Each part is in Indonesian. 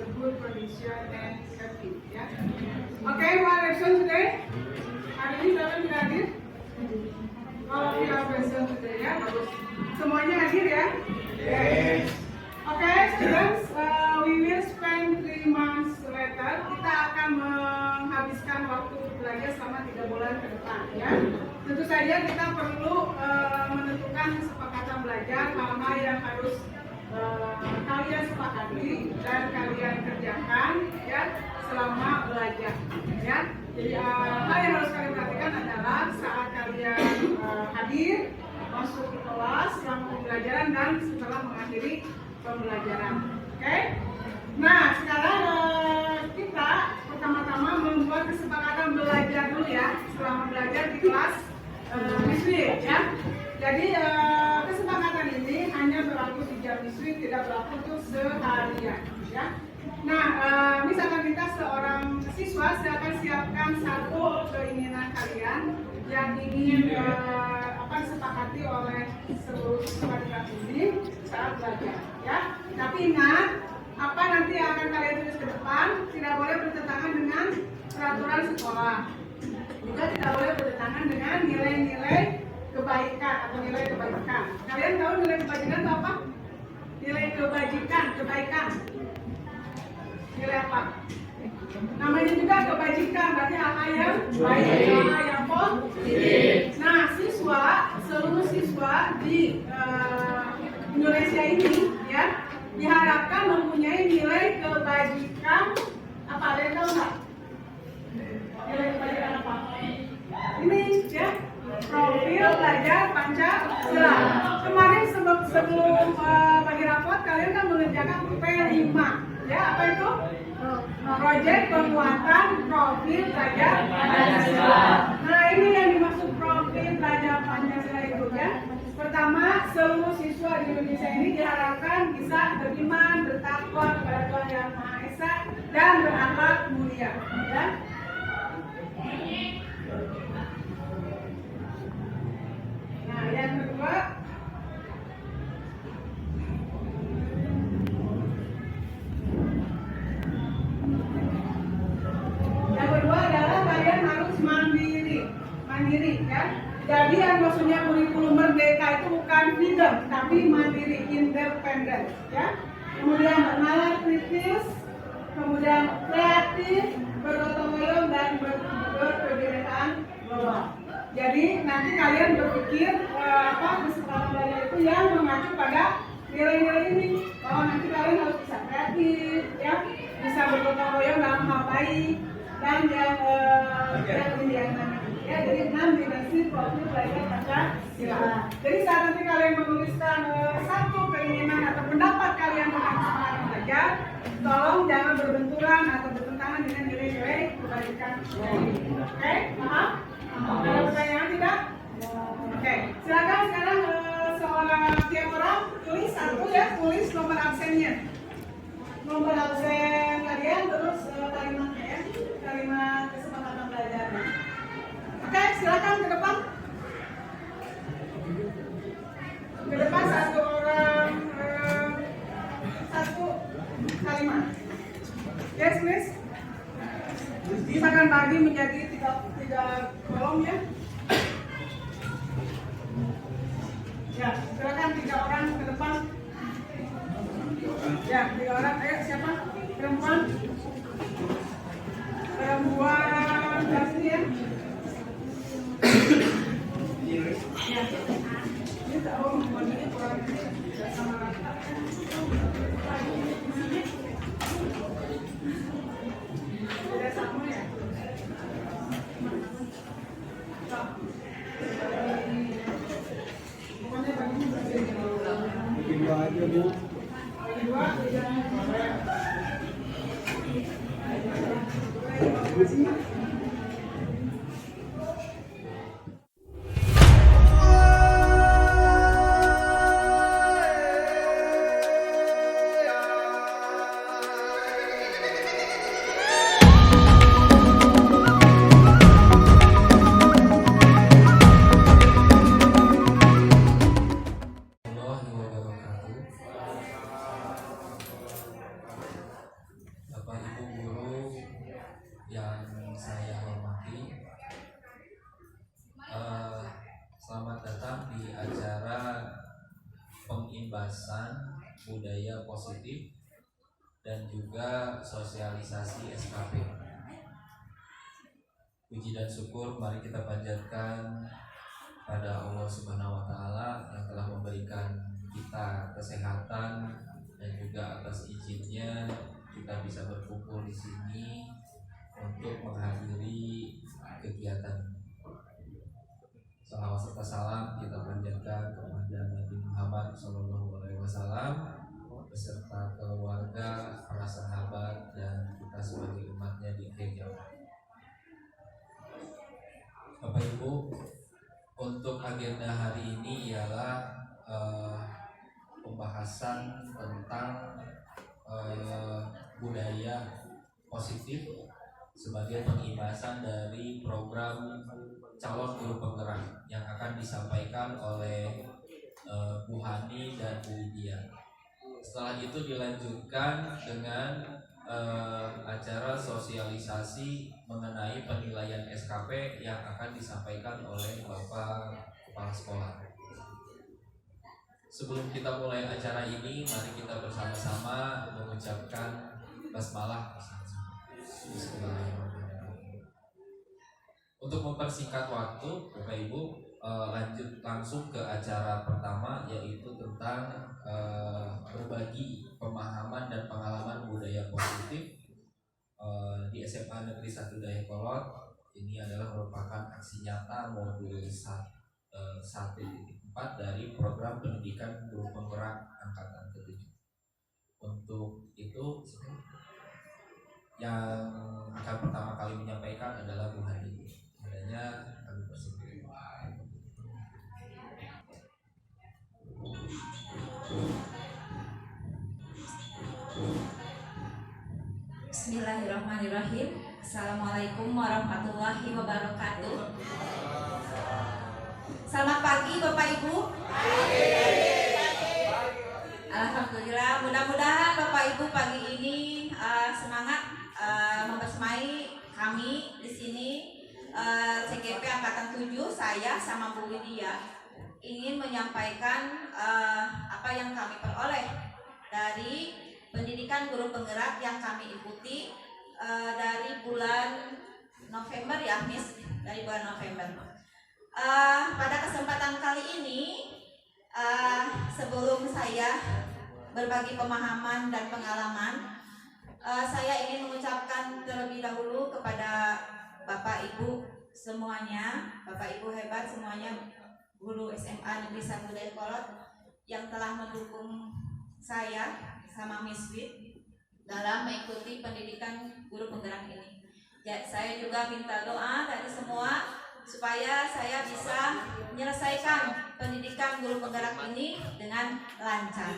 the good condition and safety. Ya. Okay, one lesson today. Hari ini siapa yang tidak hadir? Oh, kita lesson today ya, bagus. Semuanya hadir ya? Yes. Okay, students, we will spend 3 months later. Kita akan menghabiskan waktu belajar selama 3 bulan ke depan ya. Tentu saja kita perlu menentukan kesepakatan belajar, hal-hal yang harus kalian sepakati dan kalian kerjakan ya selama belajar ya. Jadi hal yang harus kalian perhatikan adalah saat kalian hadir, masuk ke kelas selama pembelajaran dan setelah mengakhiri pembelajaran. Oke? Nah, sekarang kita pertama-tama membuat kesepakatan belajar dulu ya selama belajar di kelas Miss Wid ya. Jadi kesepakatan ini hanya berlaku di jam Miss Wid, tidak berlaku untuk seharian ya. Nah, Miss akan minta seorang siswa silakan siapkan satu keinginan kalian yang ingin disepakati oleh seluruh siswa di kelas ini saat belajar ya. Tapi ingat, apa nanti yang akan kalian tulis ke depan tidak boleh bertentangan dengan peraturan sekolah. Juga tidak boleh bertentangan dengan nilai-nilai kebaikan atau nilai kebaikan. Kalian tahu nilai kebaikan itu apa? Nilai kebaikan. Nilai apa? Namanya juga kebajikan, berarti hal yang baik, hal yang positif. Nah, seluruh siswa di Indonesia ini ya diharapkan mempunyai nilai kebajikan apa? Ada yang tahu nggak? Nilai kebajikan apa? Ini ya, profil belajar Pancasila. Kemarin sebelum bagi rapot kalian kan mengerjakan P5 ya, apa itu? Proyek penguatan profil belajar Pancasila. Nah, ini yang dimaksud profil belajar Pancasila itu ya. Pertama, seluruh siswa di Indonesia ini diharapkan bisa beriman, bertakwa kepada Tuhan Yang Maha Esa dan berakhlak mulia ya. Nah, yang kedua, adalah kalian harus mandiri ya. Jadi yang maksudnya kurikulum merdeka itu bukan freedom, tapi mandiri, independen ya. Kemudian bernalar kritis, kemudian kreatif, bergotong royong dan berkebinekaan global. Jadi nanti kalian berpikir kesempatan belajar itu yang mengacu pada nilai-nilai ini. Bahwa nanti kalian harus bisa kreatif ya, bisa bergotong royong dalam hal baik dan yang ya. Jadi 6 dimensi profil belajar Pancasila. Jadi saat nanti kalian menuliskan satu keinginan atau pendapat kalian tentang kesepakatan belajar, tolong jangan berbenturan atau bertentangan dengan nilai-nilai kebajikan. Oke, paham? Ada pertanyaan tidak? Oke, silakan sekarang tiap orang tulis satu ya, tulis nomor absennya. Nomor absen kalian terus kalimatnya ya, kalimat kesepakatan belajarnya. Oke, silakan ke depan. Ke depan satu orang, satu kalimat. Yes, please. Bisa kan bagi menjadi tiga kolom ya. Ya, silakan 3 orang ke depan. Ya, 3 orang. Ayo, siapa? Perempuan dari sini ya. Ya. Ini tahu ini kurang sama rata. Tidak sama ya. Pokoknya bagi dua aja bu. Dua. penyimbasan budaya positif dan juga sosialisasi SKP. Puji dan syukur mari kita panjatkan pada Allah Subhanahu wa taala yang telah memberikan kita kesehatan dan juga atas izinnya kita bisa berkumpul di sini untuk menghadiri kegiatan. Salawat serta salam kita panjatkan kepada Nabi Muhammad SAW beserta keluarga, para sahabat dan kita sebagai umatnya di akhir zaman. Bapak Ibu, untuk agenda hari ini ialah pembahasan tentang budaya positif sebagai pengimbasan dari program calon guru penggerak yang akan disampaikan oleh Bu Hani dan Bu Widya. Setelah itu dilanjutkan dengan acara sosialisasi mengenai penilaian SKP yang akan disampaikan oleh Bapak Kepala Sekolah. Sebelum kita mulai acara ini, mari kita bersama-sama mengucapkan basmalah. Bismillahirrahmanirrahim. Untuk mempersingkat waktu, Bapak Ibu, lanjut langsung ke acara pertama, yaitu tentang berbagi pemahaman dan pengalaman budaya positif di SMA Negeri 1 Dayakolot. Ini adalah merupakan aksi nyata modul 1.4 dari program pendidikan guru penggerak angkatan ke-7. Untuk itu yang akan pertama kali menyampaikan adalah Bu Hani. Adanya kami persilakan. Bismillahirrahmanirrahim. Assalamualaikum warahmatullahi wabarakatuh. Selamat pagi Bapak Ibu. Alhamdulillah, mudah-mudahan Bapak Ibu pagi ini semangat membersamai kami di sini CGP Angkatan 7. Saya sama Bu Widya ingin menyampaikan apa yang kami peroleh dari pendidikan guru penggerak yang kami ikuti dari bulan November ya, Miss, dari bulan November. Pada kesempatan kali ini, sebelum saya berbagi pemahaman dan pengalaman, saya ingin mengucapkan terlebih dahulu kepada Bapak Ibu semuanya, Bapak Ibu hebat semuanya, guru SMA Negeri 1 Dayakolot yang telah mendukung saya sama Miss Wid dalam mengikuti pendidikan guru penggerak ini. Ya, saya juga minta doa dari semua supaya saya bisa menyelesaikan pendidikan guru penggerak ini dengan lancar.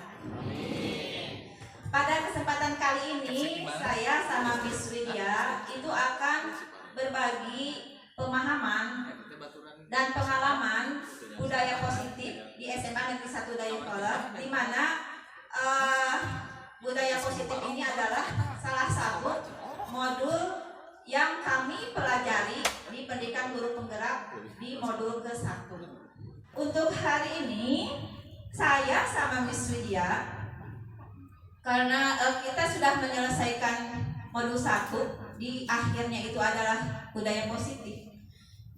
Pada kesempatan kali ini saya sama Miss Widya itu akan berbagi pemahaman dan pengalaman budaya positif di SMA Negeri 1 Dayakolot, di mana budaya positif ini adalah salah satu modul yang kami pelajari di pendidikan guru penggerak di modul ke-1. Untuk hari ini saya sama Miss Widya, karena kita sudah menyelesaikan modul 1, di akhirnya itu adalah budaya positif,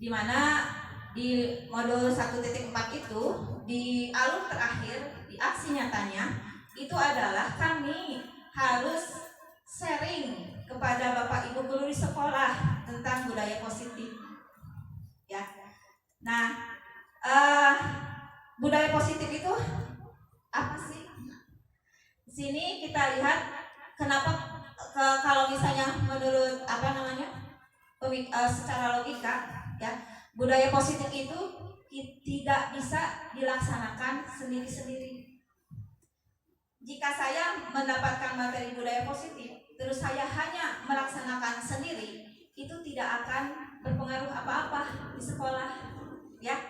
di mana di modul 1.4 itu di alur terakhir, di aksi nyatanya itu adalah kami harus sharing kepada Bapak Ibu guru di sekolah tentang budaya positif. Ya. Nah, budaya positif itu apa sih? Di sini kita lihat kenapa kalau misalnya menurut secara logika, ya, budaya positif itu tidak bisa dilaksanakan sendiri-sendiri. Jika saya mendapatkan materi budaya positif, terus saya hanya melaksanakan sendiri, itu tidak akan berpengaruh apa-apa di sekolah, ya.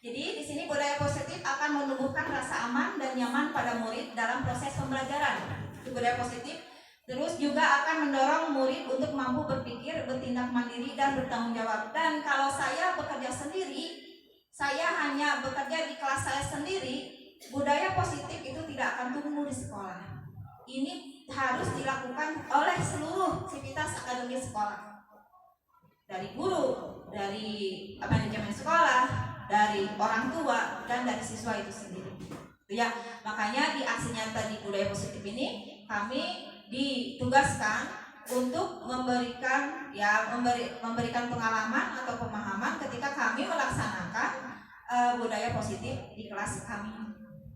Jadi di sini budaya positif akan menumbuhkan rasa aman dan nyaman pada murid dalam proses pembelajaran. Itu budaya positif. Terus juga akan mendorong murid untuk mampu berpikir, bertindak mandiri dan bertanggung jawab. Dan kalau saya bekerja sendiri, saya hanya bekerja di kelas saya sendiri, budaya positif itu tidak ini harus dilakukan oleh seluruh sivitas akademis sekolah, dari guru, dari manajemen sekolah, dari orang tua, dan dari siswa itu sendiri. Ya, makanya di aksi nyata di budaya positif ini kami ditugaskan untuk memberikan pengalaman atau pemahaman ketika kami melaksanakan budaya positif di kelas kami,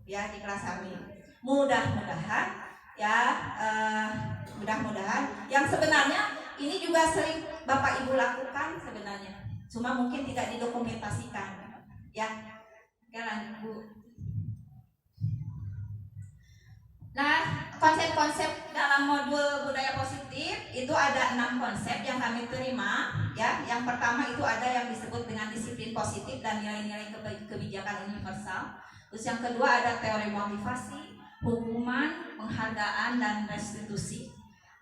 ya, di kelas kami. Mudah-mudahan yang sebenarnya ini juga sering Bapak Ibu lakukan sebenarnya, cuma mungkin tidak didokumentasikan, ya. Oke, lanjut Bu. Nah, konsep-konsep dalam modul budaya positif itu ada 6 konsep yang kami terima, ya. Yang pertama itu ada yang disebut dengan disiplin positif dan nilai-nilai kebijakan universal. Terus yang kedua ada teori motivasi, hukuman, penghargaan, dan restitusi.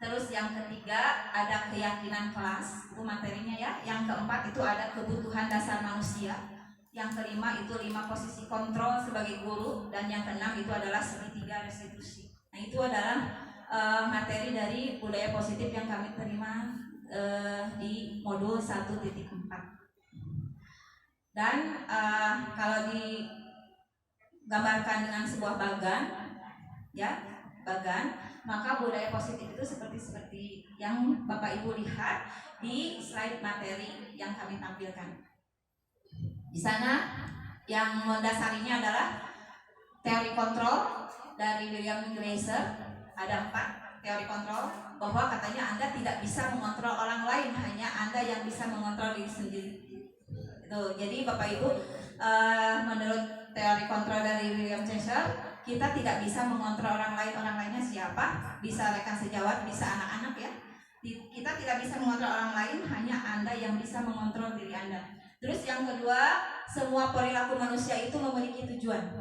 Terus yang ketiga ada keyakinan kelas, itu materinya, ya. Yang keempat itu ada kebutuhan dasar manusia. Yang kelima itu 5 posisi kontrol sebagai guru, dan yang keenam itu adalah segitiga restitusi. Nah, itu adalah materi dari budaya positif yang kami terima di modul 1.4. Dan kalau digambarkan dengan sebuah bagan, ya, maka budaya positif itu seperti yang Bapak Ibu lihat di slide materi yang kami tampilkan. Di sana yang mendasarinya adalah teori kontrol dari William Glasser. Ada 4 teori kontrol, bahwa katanya Anda tidak bisa mengontrol orang lain, hanya Anda yang bisa mengontrol diri sendiri. Itu. Jadi Bapak Ibu, menurut teori kontrol dari William Glasser, kita tidak bisa mengontrol orang lain. Orang lainnya siapa? Bisa rekan sejawat, bisa anak-anak, ya. Kita tidak bisa mengontrol orang lain, hanya Anda yang bisa mengontrol diri Anda. Terus yang kedua, semua perilaku manusia itu memiliki tujuan.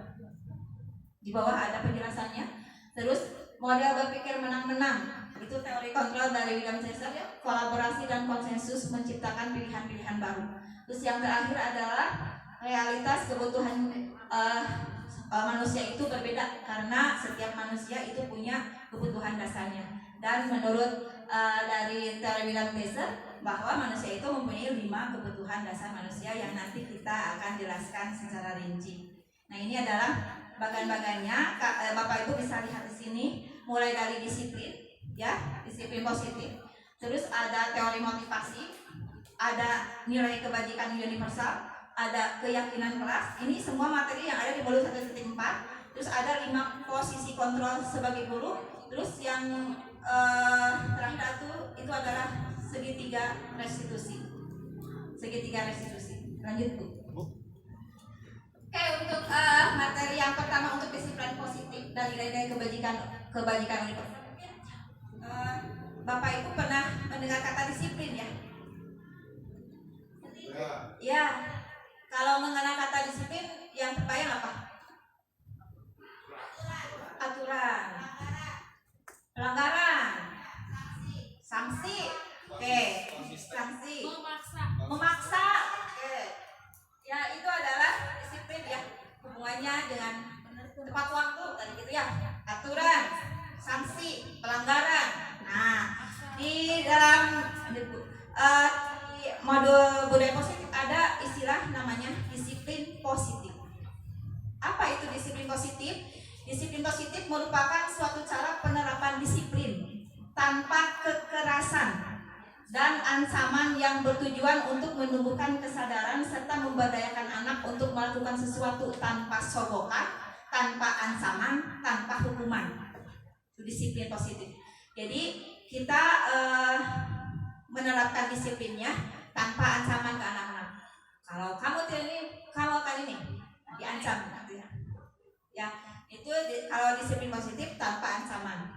Di bawah ada penjelasannya. Terus model berpikir menang-menang, itu teori kontrol dari William Glasser, ya. Kolaborasi dan konsensus menciptakan pilihan-pilihan baru. Terus yang terakhir adalah realitas kebutuhan manusia itu berbeda, karena setiap manusia itu punya kebutuhan dasarnya. Dan menurut dari teori William Glasser, bahwa manusia itu mempunyai 5 kebutuhan dasar manusia yang nanti kita akan jelaskan secara rinci. Nah, ini adalah bagan-bagannya. Bapak Ibu bisa lihat di sini, mulai dari disiplin, ya, disiplin positif. Terus ada teori motivasi, ada nilai kebajikan universal, ada keyakinan kelas. Ini semua materi yang ada di modul 1.4. Terus ada 5 posisi kontrol sebagai guru. Terus yang terakhir itu adalah segitiga restitusi. Lanjut, Bu. Oke, untuk materi yang pertama untuk disiplin positif dan nilai-nilai kebajikan universal. Bapak Ibu pernah mendengar kata disiplin, ya? Ya. Kalau mengenal kata disiplin, yang terbayang apa? Aturan. Pelanggaran. Sanksi. Oke. Sanksi. Memaksa. Oke. Ya, itu adalah disiplin, ya. Hubungannya dengan tepat waktu tadi gitu, ya. Aturan, sanksi, pelanggaran. Nah, di dalam di modul budaya positif ada istilah namanya disiplin positif. Apa itu disiplin positif? Disiplin positif merupakan suatu cara penerapan disiplin tanpa kekerasan dan ancaman yang bertujuan untuk menumbuhkan kesadaran serta memberdayakan anak untuk melakukan sesuatu tanpa sogokan, tanpa ancaman, tanpa hukuman. Itu disiplin positif. Jadi kita menerapkan disiplinnya tanpa ancaman ke anak-anak. Kalau kamu ini, kamu akan ini diancam, gitu, ya. Ya, itu kalau disiplin positif tanpa ancaman.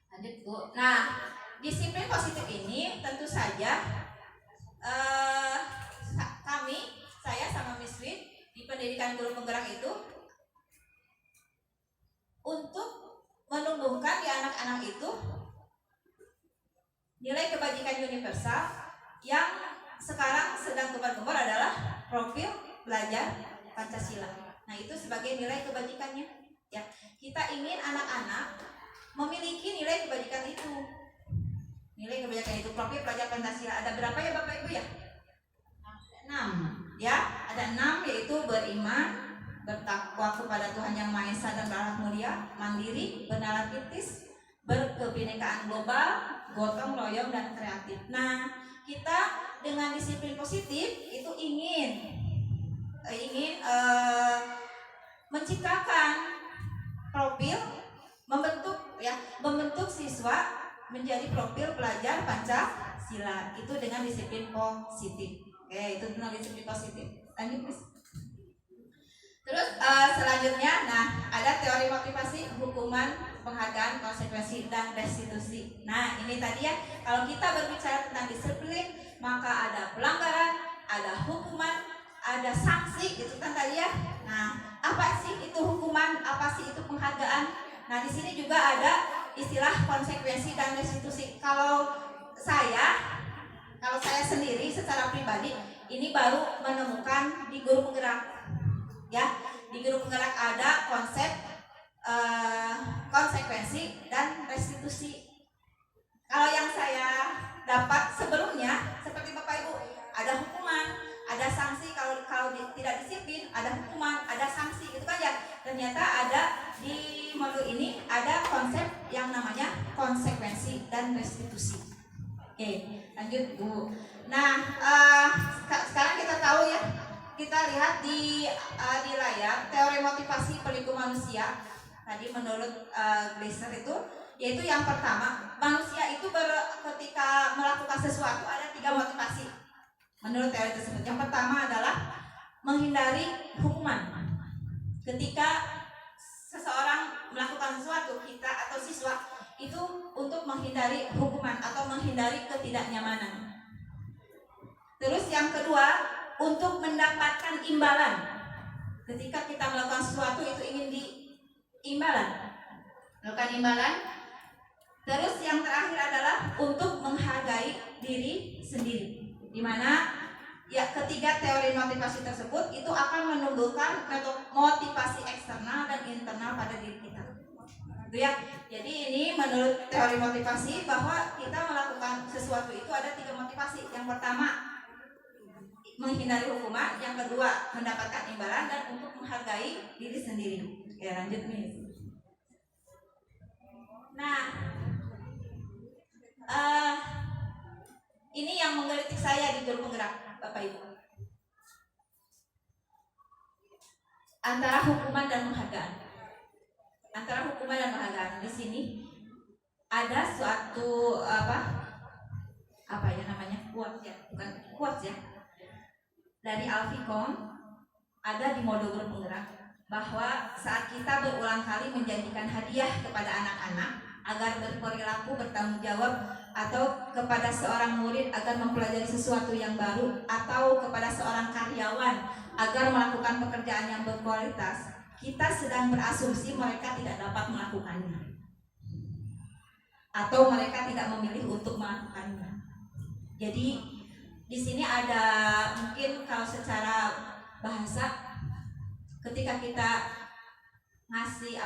Lanjut, Bu. Nah, disiplin positif ini tentu saja saya sama Miss Win di pendidikan guru penggerak itu untuk menumbuhkan di anak-anak itu nilai kebajikan universal yang sekarang sedang gembar-gembar adalah profil belajar Pancasila. Nah, itu sebagai nilai kebajikannya, ya. Kita ingin anak-anak memiliki nilai kebajikan itu. Nilai kebajikan itu. Profil pelajar Pancasila ada berapa ya Bapak Ibu ya? 6 ya, ada 6, yaitu beriman, bertakwa kepada Tuhan Yang Maha Esa dan berakhlak mulia, mandiri, bernalar kritis, berkebinekaan global, gotong royong dan kreatif. Nah, kita dengan disiplin positif itu ingin menciptakan profil, membentuk siswa menjadi profil pelajar Pancasila itu dengan disiplin positif. Oke, itu tentang disiplin positif. Lanjut, Miss. Terus selanjutnya, nah ada teori motivasi, hukuman, penghargaan, konsekuensi, dan restitusi. Nah ini tadi ya, kalau kita berbicara tentang disiplin, maka ada pelanggaran, ada hukuman, ada sanksi, gitu kan tadi ya. Nah apa sih itu hukuman, apa sih itu penghargaan? Nah di sini juga ada istilah konsekuensi dan restitusi. Kalau saya sendiri secara pribadi ini baru menemukan di guru penggerak. Ya, di guru penggerak ada konsep konsekuensi dan restitusi. Kalau yang saya dapat sebelumnya seperti Bapak Ibu, ada hukuman, ada sanksi, kalau tidak disiplin, ada hukuman, ada sanksi, gitu kan ya. Ternyata ada di modul ini ada konsep yang namanya konsekuensi dan restitusi. Oke, lanjut Bu. Nah, sekarang kita tahu ya, kita lihat di layar teori motivasi perilaku manusia. Tadi menurut Gleiser itu, yaitu yang pertama, manusia itu ketika melakukan sesuatu ada 3 motivasi menurut teori tersebut. Yang pertama adalah menghindari hukuman. Ketika seseorang melakukan sesuatu, kita atau siswa itu untuk menghindari hukuman atau menghindari ketidaknyamanan. Terus yang kedua, untuk mendapatkan imbalan. Ketika kita melakukan sesuatu itu ingin melakukan imbalan. Terus yang terakhir adalah untuk menghargai diri sendiri. Dimana ya ketiga teori motivasi tersebut itu akan menumbuhkan motivasi eksternal dan internal pada diri kita. Gitu ya. Jadi ini menurut teori motivasi bahwa kita melakukan sesuatu itu ada 3 motivasi. Yang pertama menghindari hukuman, yang kedua mendapatkan imbalan, dan untuk menghargai diri sendiri. Oke, lanjut nih. Nah, ini yang menggelitik saya di guru penggerak, Bapak Ibu. Antara hukuman dan penghargaan. Di sini ada suatu apa ya namanya, quotes ya. Dari Alficom ada di modul guru penggerak bahwa saat kita berulang kali menjanjikan hadiah kepada anak-anak agar berperilaku bertanggung jawab, atau kepada seorang murid agar mempelajari sesuatu yang baru, atau kepada seorang karyawan agar melakukan pekerjaan yang berkualitas, kita sedang berasumsi mereka tidak dapat melakukannya atau mereka tidak memilih untuk melakukannya. Jadi di sini ada mungkin kalau secara bahasa, ketika kita ngasih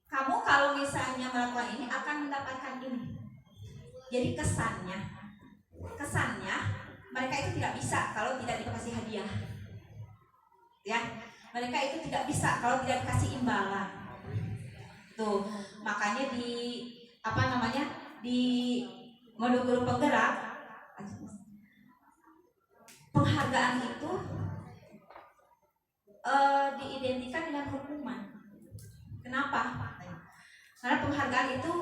kamu kalau misalnya melakukan ini akan mendapatkan ini. Jadi kesannya mereka itu tidak bisa kalau tidak dikasih hadiah. Ya, mereka itu tidak bisa kalau tidak dikasih imbalan. Tuh, makanya di modul guru penggerak penghargaan itu diidentikan dengan hukuman. Kenapa? Karena penghargaan itu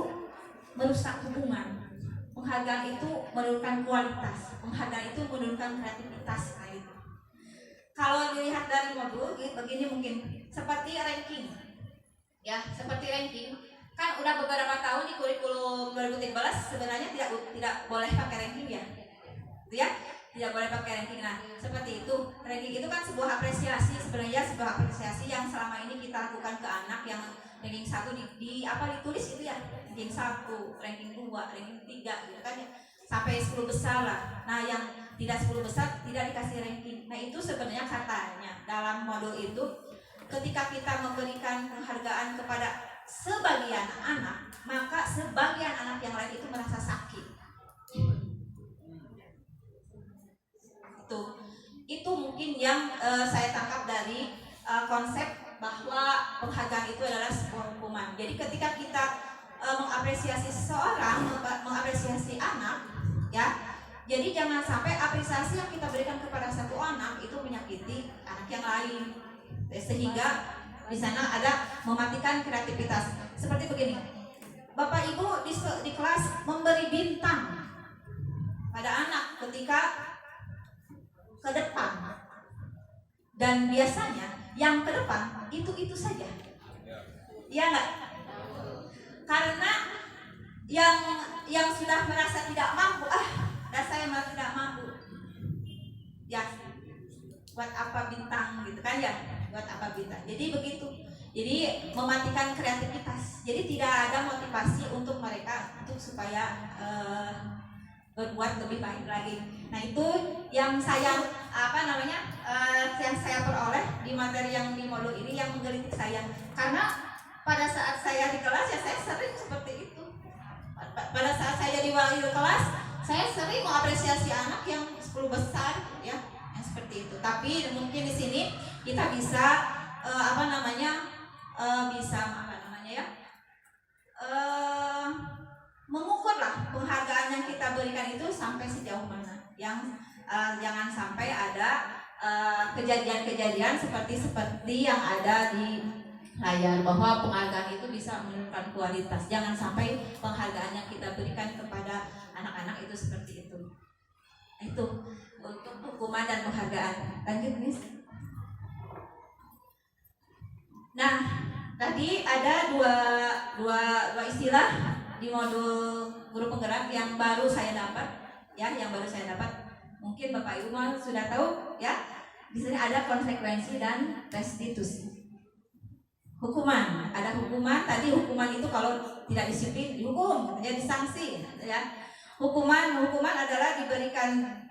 merusak hubungan. Penghargaan itu menurunkan kualitas. Penghargaan itu menurunkan kreativitas. Nah, gitu. Kalau dilihat dari modul, begini mungkin seperti ranking. Ya, seperti ranking. Kan udah beberapa tahun di kurikulum 2013 sebenarnya tidak boleh pakai ranking ya. Gitu ya. Tidak boleh pakai ranking. Nah, seperti itu. Ranking itu kan sebuah apresiasi, sebenarnya sebuah apresiasi yang selama ini kita lakukan ke anak. Yang ranking 1 ditulis itu ya. Ranking 1, ranking 2, ranking 3 gitu kan ya. Sampai 10 besar lah. Nah, yang tidak 10 besar tidak dikasih ranking. Nah, itu sebenarnya katanya dalam modul itu ketika kita memberikan penghargaan kepada sebagian anak, maka sebagian anak yang lain itu merasa sakit. Itu mungkin yang saya tangkap dari konsep bahwa penghargaan itu adalah sebuah hukuman. Jadi ketika kita mengapresiasi seseorang, mengapresiasi anak, ya, jadi jangan sampai apresiasi yang kita berikan kepada satu anak itu menyakiti anak yang lain, sehingga di sana ada mematikan kreativitas. Seperti begini, Bapak Ibu di kelas memberi bintang pada anak ketika ke depan, dan biasanya yang ke depan itu saja, ya enggak? Karena yang sudah merasa tidak mampu, dan saya malah tidak mampu, ya buat apa bintang gitu kan ya, buat apa bintang. Jadi begitu, jadi mematikan kreativitas. Jadi tidak ada motivasi untuk mereka untuk supaya berbuat lebih baik lagi. Nah itu yang saya yang saya peroleh di materi yang di modul ini yang menggelitik saya, karena pada saat saya di kelas ya saya sering seperti itu. Pada saat saya jadi wali kelas, saya sering mengapresiasi anak yang 10 besar ya, yang seperti itu. Tapi mungkin di sini kita bisa mengukur lah penghargaan yang kita berikan itu sampai sejauh mana. Yang jangan sampai ada kejadian-kejadian seperti yang ada di layar, bahwa penghargaan itu bisa menurunkan kualitas. Jangan sampai penghargaan yang kita berikan kepada anak-anak itu seperti itu. Itu untuk hukuman dan penghargaan. Lanjut, Miss. Nah, tadi ada dua istilah di modul guru penggerak yang baru saya dapat, ya, Mungkin Bapak Ibu sudah tahu, ya. Di sini ada konsekuensi dan restitusi. Hukuman, ada hukuman. Tadi hukuman itu kalau tidak disiplin dihukum, jadi sanksi, ya. Hukuman adalah diberikan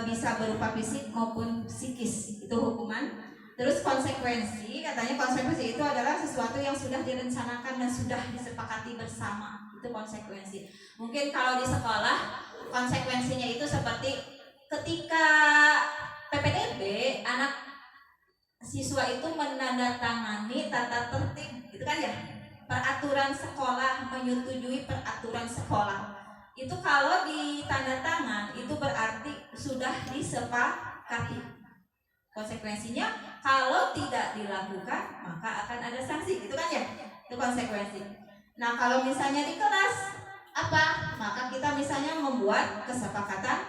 bisa berupa fisik maupun psikis, itu hukuman. Terus konsekuensi, katanya konsekuensi itu adalah sesuatu yang sudah direncanakan dan sudah disepakati bersama, itu konsekuensi. Mungkin kalau di sekolah konsekuensinya itu seperti ketika PPDB, anak siswa itu menandatangani tata tertib, gitu kan ya, peraturan sekolah, menyetujui peraturan sekolah. Itu kalau ditandatangan itu berarti sudah disepakati. Konsekuensinya kalau tidak dilakukan maka akan ada sanksi, gitu kan ya, itu konsekuensi. Nah kalau misalnya di kelas apa, maka kita misalnya membuat kesepakatan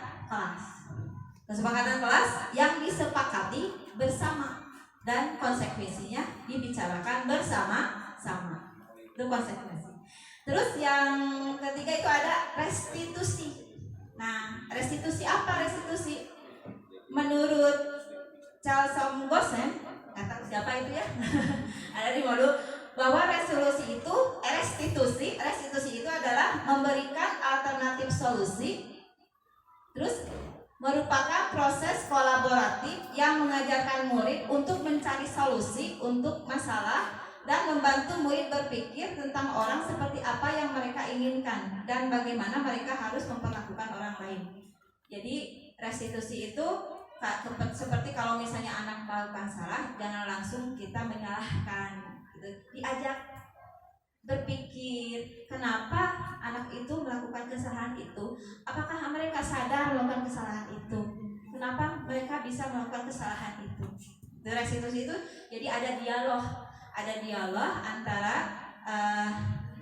kelas yang disepakati bersama dan konsekuensinya dibicarakan bersama-sama, itu konsekuensi. Terus yang ketiga itu ada restitusi. Nah restitusi apa? Restitusi menurut Charles Gossen, kata siapa itu ya, ada di modul, bahwa restitusi itu adalah memberikan alternatif solusi, terus merupakan proses kolaboratif yang mengajarkan murid untuk mencari solusi untuk masalah dan membantu murid berpikir tentang orang seperti apa yang mereka inginkan dan bagaimana mereka harus memperlakukan orang lain. Jadi restitusi itu seperti kalau misalnya anak melakukan salah, jangan langsung kita menyalahkan, gitu. Diajak berpikir kenapa anak itu melakukan kesalahan itu, apakah mereka sadar melakukan kesalahan itu, kenapa mereka bisa melakukan kesalahan itu. Restitusi itu jadi ada dialog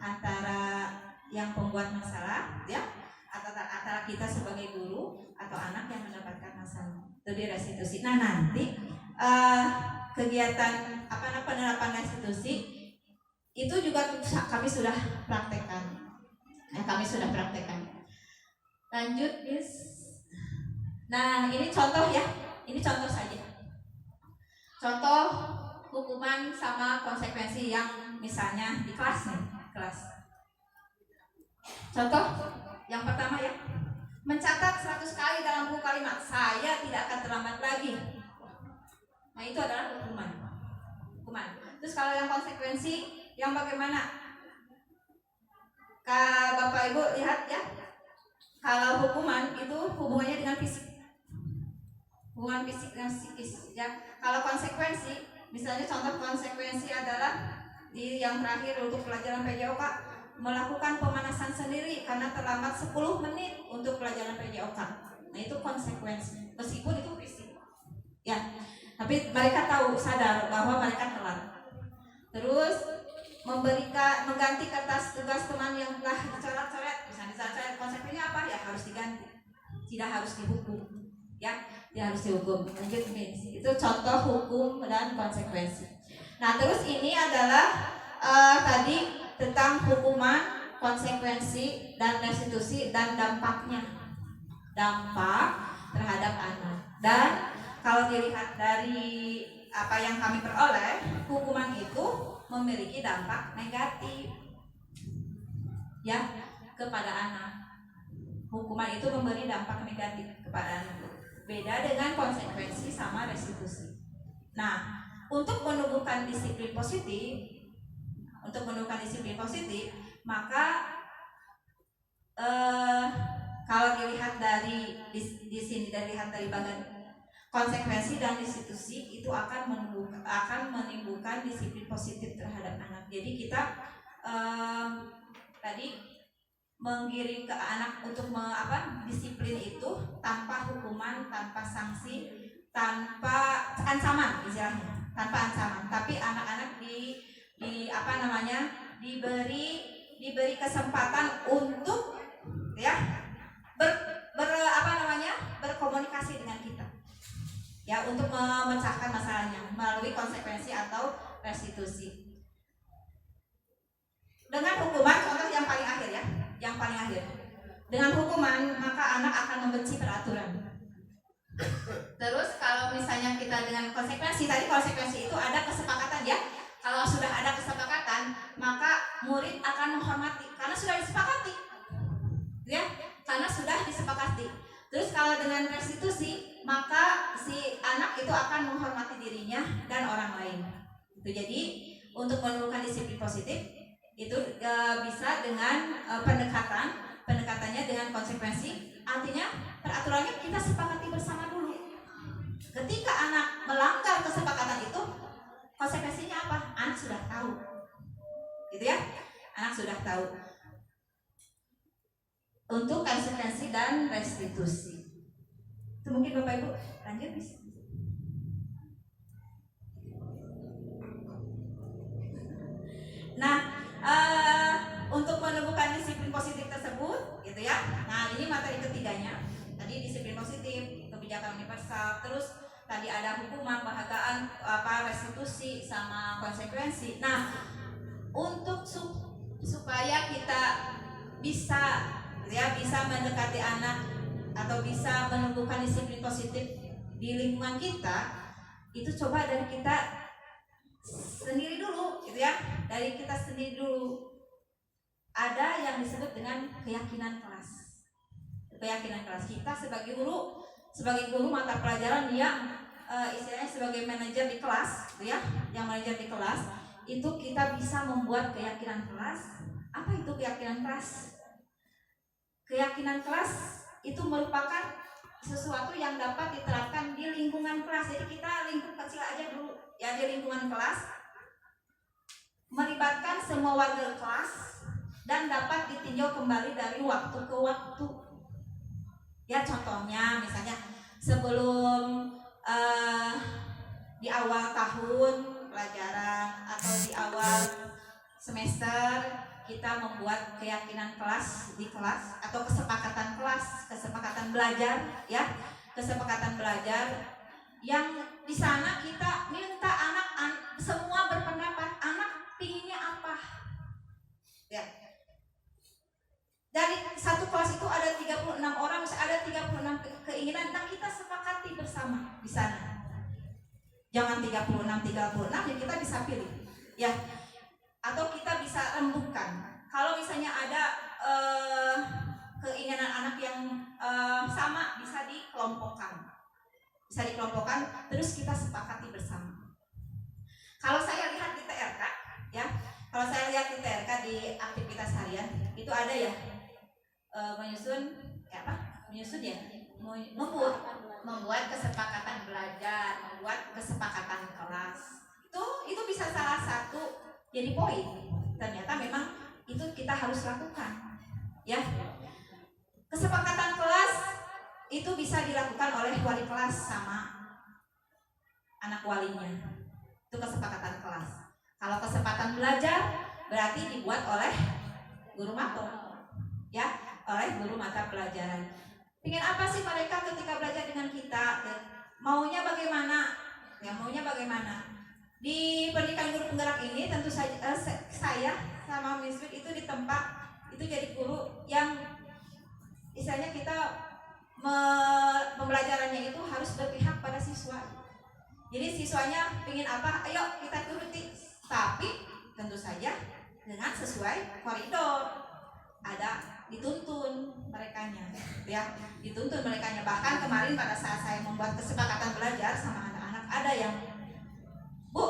antara yang pembuat masalah, ya, antara kita sebagai guru atau anak yang mendapatkan masalah. Itu di restitusi. Nah nanti kegiatan penerapan restitusi itu juga kami sudah praktekkan. Lanjut, Miss. Nah ini contoh ya, ini contoh saja. Contoh hukuman sama konsekuensi yang misalnya di kelas nih, Contoh yang pertama ya, mencatat 100 kali dalam buku kalimat, saya tidak akan terlambat lagi. Nah itu adalah hukuman. Terus kalau yang konsekuensi, yang bagaimana? Bapak Ibu lihat ya, kalau hukuman itu hubungannya dengan fisik, hubungan fisik dengan psikis ya. Kalau konsekuensi, misalnya contoh konsekuensi adalah di yang terakhir untuk pelajaran PJOK, melakukan pemanasan sendiri karena terlambat 10 menit untuk pelajaran PJOK. Nah itu konsekuensi, meskipun itu fisik ya, tapi mereka tahu, sadar bahwa mereka telat. Terus mengganti kertas tugas teman yang telah dicoret-coret, misalnya dicoret, konsekuensinya apa ya, harus diganti, tidak harus dihukum ya, tidak harus dihukum. Lanjut nih, itu contoh hukum dan konsekuensi. Nah terus ini adalah tadi tentang hukuman, konsekuensi dan restitusi dan dampaknya, dampak terhadap anak. Dan kalau dilihat dari apa yang kami peroleh, hukuman itu memiliki dampak negatif ya kepada anak. Hukuman itu memberi dampak negatif kepada anak, beda dengan konsekuensi sama restitusi. Nah, untuk menumbuhkan disiplin positif, maka kalau dilihat dari di sini, dilihat dari bagian konsekuensi dan restitusi, itu akan menimbulkan disiplin positif terhadap anak. Jadi kita tadi menggiring ke anak untuk disiplin itu tanpa hukuman, tanpa sanksi, tanpa ancaman, istilahnya tanpa ancaman, tapi anak-anak diberi kesempatan untuk ya berkomunikasi dengan kita ya, untuk memecahkan masalahnya melalui konsekuensi atau restitusi. Dengan hukuman, contoh yang paling akhir ya, dengan hukuman maka anak akan membenci peraturan. Terus kalau misalnya kita dengan konsekuensi, tadi konsekuensi itu ada kesepakatan ya. Kalau sudah ada kesepakatan, maka murid akan menghormati karena sudah disepakati ya, karena sudah disepakati. Terus kalau dengan restitusi, maka si anak itu akan menghormati dirinya dan orang lain. Itu jadi untuk menumbuhkan disiplin positif itu bisa dengan pendekatannya dengan konsekuensi. Artinya peraturannya kita sepakati bersama dulu. Ketika anak melanggar kesepakatan itu, konsekuensinya apa? Anak sudah tahu, gitu ya. Anak sudah tahu. Untuk konsekuensi dan restitusi. Itu mungkin Bapak Ibu lanjut bisa. Nah, untuk menumbuhkan disiplin positif tersebut, gitu ya. Nah, ini materi ketiganya. Tadi disiplin positif, kebijakan universal, terus tadi ada hukuman, penghargaan, restitusi sama konsekuensi. Nah, untuk supaya kita bisa mendekati anak atau bisa menumbuhkan disiplin positif di lingkungan kita, itu coba dari kita sendiri dulu, gitu ya. Dari kita sendiri dulu. Ada yang disebut dengan keyakinan kelas. Keyakinan kelas kita sebagai guru mata pelajaran yang istilahnya sebagai manajer di kelas, gitu ya. Yang manajer di kelas itu kita bisa membuat keyakinan kelas. Apa itu keyakinan kelas? Keyakinan kelas itu merupakan sesuatu yang dapat diterapkan di lingkungan kelas. Jadi kita lingkup kecil aja dulu ya, di lingkungan kelas, melibatkan semua warga kelas dan dapat ditinjau kembali dari waktu ke waktu. Ya contohnya misalnya sebelum di awal tahun pelajaran atau di awal semester kita membuat keyakinan kelas di kelas atau kesepakatan kelas, kesepakatan belajar ya, kesepakatan belajar yang di sana kita minta anak semua berpendapat, anak pinginnya apa ya. Dari satu kelas itu ada 36 orang, ada 36 keinginan, nah kita sepakati bersama di sana. Jangan 36 ya, kita bisa pilih ya. Atau kita bisa rembukan. Kalau misalnya ada keinginan anak yang sama, bisa dikelompokkan. Terus kita sepakati bersama. Kalau saya lihat di TRK, ya, di aktivitas harian, itu itu ada ya menyusun ya, membuat kesepakatan belajar, membuat kesepakatan kelas. Itu bisa salah satu jadi poin. Ternyata memang itu kita harus lakukan, ya. Kesepakatan kelas itu bisa dilakukan oleh wali kelas sama anak walinya. Itu kesepakatan kelas. Kalau kesempatan belajar berarti dibuat oleh guru matkul, ya, oleh guru mata pelajaran. Pingin apa sih mereka ketika belajar dengan kita? Maunya bagaimana? Ya, maunya bagaimana? Di pendidikan guru penggerak ini tentu saja saya sama Miss Wid itu ditempa itu jadi guru yang istilahnya kita pembelajarannya itu harus berpihak pada siswa. Jadi siswanya pingin apa? Ayo kita turuti. Tapi tentu saja dengan sesuai koridor. Ada dituntun merekanya, ya, dituntun merekanya. Bahkan kemarin pada saat saya membuat kesepakatan belajar sama anak-anak, ada yang, Bu,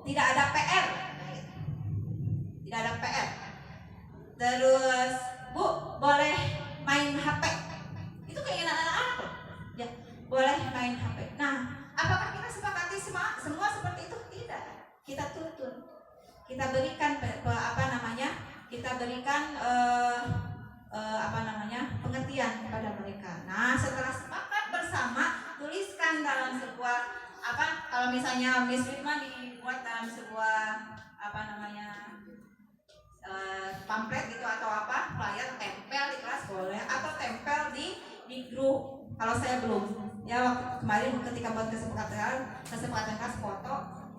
tidak ada PR, tidak ada PR. Terus, Bu, boleh main HP. Itu keinginan anak-anak, ya, boleh main HP. Nah, apakah kita sepakati semua seperti itu? Tidak. Kita tuntun, kita berikan kita berikan pengertian kepada mereka. Nah, setelah sepakat bersama, tuliskan dalam sebuah kalau misalnya Miss Ritma dibuat dalam sebuah pamflet gitu atau flyer, tempel di kelas boleh, atau tempel di grup. Kalau saya belum, ya, waktu kemarin ketika buat kesepakatan kelas foto,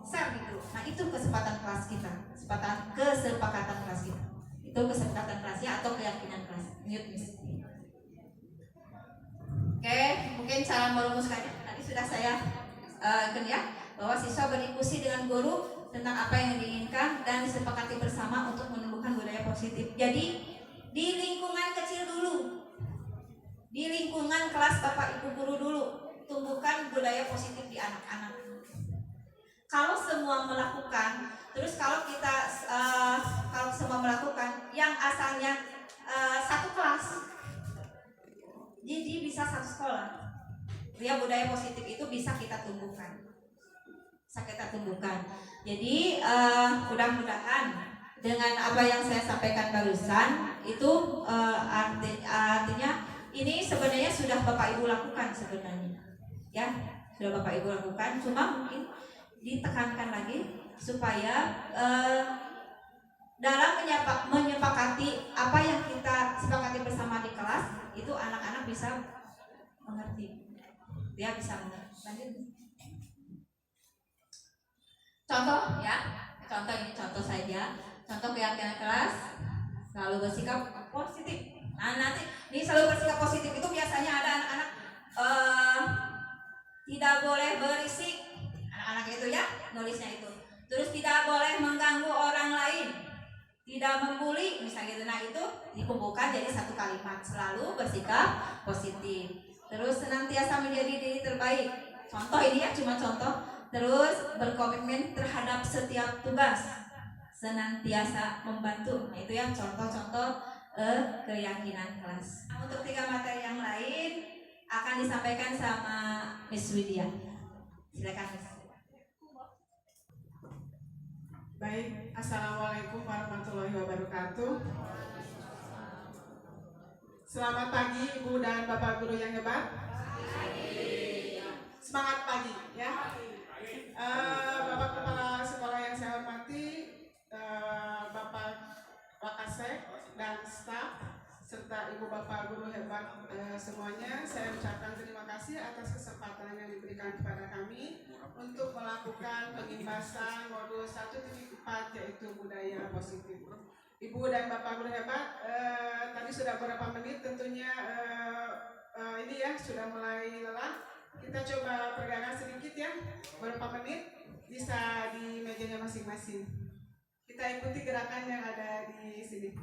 share di grup. Nah, itu kesepakatan kelas kita, kesepakatan kelas kita. Itu kesepakatan kelasnya atau keyakinan kelas. Mute, Miss. Oke, mungkin cara merumuskannya tadi sudah saya bahwa siswa berdiskusi dengan guru tentang apa yang diinginkan dan disepakati bersama untuk menumbuhkan budaya positif. Jadi di lingkungan kecil dulu, di lingkungan kelas Bapak Ibu guru dulu, tumbuhkan budaya positif di anak-anak. Kalau semua melakukan, terus kalau semua melakukan, yang asalnya satu kelas, jadi bisa satu sekolah. Ya, budaya positif itu bisa kita tumbuhkan. Jadi mudah-mudahan dengan apa yang saya sampaikan barusan itu artinya ini sebenarnya sudah Bapak Ibu lakukan sebenarnya, ya, sudah Bapak Ibu lakukan. Cuma mungkin ditekankan lagi supaya dalam menyepakati apa yang kita sepakati bersama di kelas itu anak-anak bisa mengerti, dia bisa mengerti. Lanjut. Contoh, ya, ini contoh saja, contoh keyakinan kelas selalu bersikap positif. Nah, nanti ini selalu bersikap positif itu biasanya ada anak-anak tidak boleh berisik, anak-anak itu ya nulisnya itu. Terus tidak boleh mengganggu orang lain, tidak membuli misalnya gitu. Nah, itu dikumpulkan jadi satu kalimat, selalu bersikap positif. Terus senantiasa menjadi diri terbaik. Contoh ini ya, cuma contoh. Terus berkomitmen terhadap setiap tugas, senantiasa membantu. Nah, itu yang contoh-contoh keyakinan kelas. Nah, untuk 3 materi yang lain akan disampaikan sama Miss Widya. Silakan, Miss. Baik, Assalamualaikum warahmatullahi wabarakatuh. Selamat pagi Ibu dan Bapak Guru yang hebat. Semangat pagi, ya. Bapak Kepala Sekolah yang saya hormati, Bapak Wakasek dan staf, serta Ibu Bapak Guru hebat semuanya, saya ucapkan terima kasih atas kesempatan yang diberikan kepada kami untuk melakukan pengimbasan modul 1.4 yaitu budaya positif. Ibu dan Bapak Guru hebat, tadi sudah beberapa menit tentunya ini ya sudah mulai lelah. Kita coba pegangan sedikit ya, beberapa menit bisa di mejanya masing-masing. Kita ikuti gerakan yang ada di sini.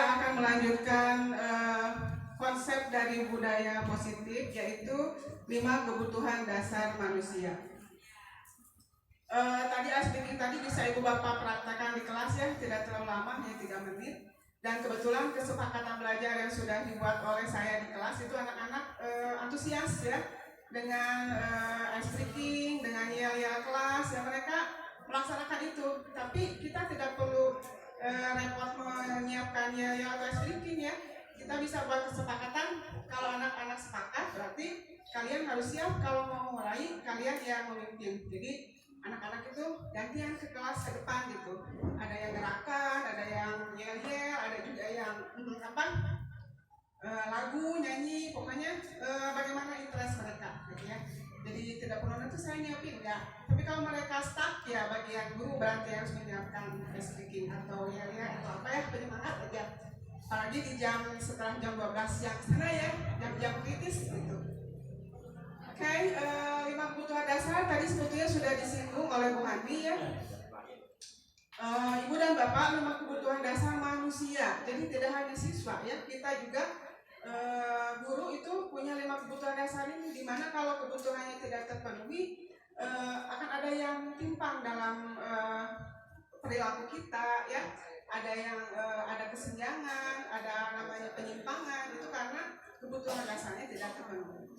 saya akan melanjutkan konsep dari budaya positif, yaitu 5 kebutuhan dasar manusia. Tadi speaking tadi bisa Ibu Bapak praktekkan di kelas ya, tidak terlalu lama, hanya 3 menit. Dan kebetulan kesepakatan belajar yang sudah dibuat oleh saya di kelas itu anak-anak antusias ya, dengan speaking, dengan yel-yel kelas ya, mereka melaksanakan itu. Tapi kita tidak perlu repot menyiapkan yel-yel atau speaking ya. Kita bisa buat kesepakatan, kalau anak-anak sepakat berarti kalian harus siap kalau mau mulai kalian yang memimpin. Jadi anak-anak itu gantian ke kelas ke depan gitu. Ada yang gerakan, ada yang yel-yel, ada juga yang lagu, nyanyi, pokoknya bagaimana interest mereka gitu ya. Jadi tidak perlu nanti saya nyiapin ya. Tapi kalau mereka stuck ya bagian guru berarti harus menyiapkan speaking atau yel-yel atau apa ya, penyemangat aja. Apalagi di jam setelah jam 12 siang sana ya, jam-jam kritis gitu. Oke, 5 kebutuhan dasar tadi sebetulnya sudah disinggung oleh Bu Handi ya. Ibu dan Bapak, 5 kebutuhan dasar manusia. Jadi tidak hanya siswa ya, kita juga guru itu punya 5 kebutuhan dasar ini, dimana kalau kebutuhannya tidak terpenuhi akan ada yang timpang dalam perilaku kita ya. Ada yang ada kesenjangan, ada namanya penyimpangan, itu karena kebutuhan dasarnya tidak terpenuhi.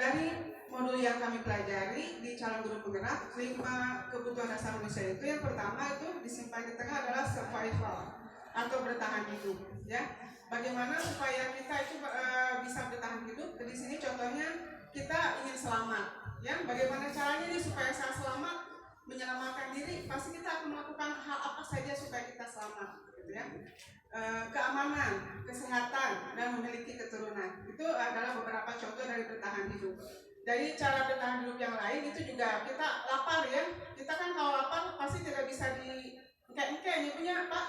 Dari modul yang kami pelajari di calon guru penggerak, 5 kebutuhan dasar manusia itu, yang pertama itu disimpan di tengah adalah survival atau bertahan hidup ya. Bagaimana supaya kita itu bisa bertahan hidup? Di sini contohnya kita ingin selamat ya. Bagaimana caranya nih supaya saya selamat? Menyelamatkan diri, pasti kita akan melakukan hal apa saja supaya kita selamat gitu ya. Keamanan, kesehatan, dan memiliki keturunan, itu adalah beberapa contoh dari bertahan hidup. Dari cara bertahan hidup yang lain itu juga kita lapar ya. Kita kan kalau lapar pasti tidak bisa di kayak punya Pak.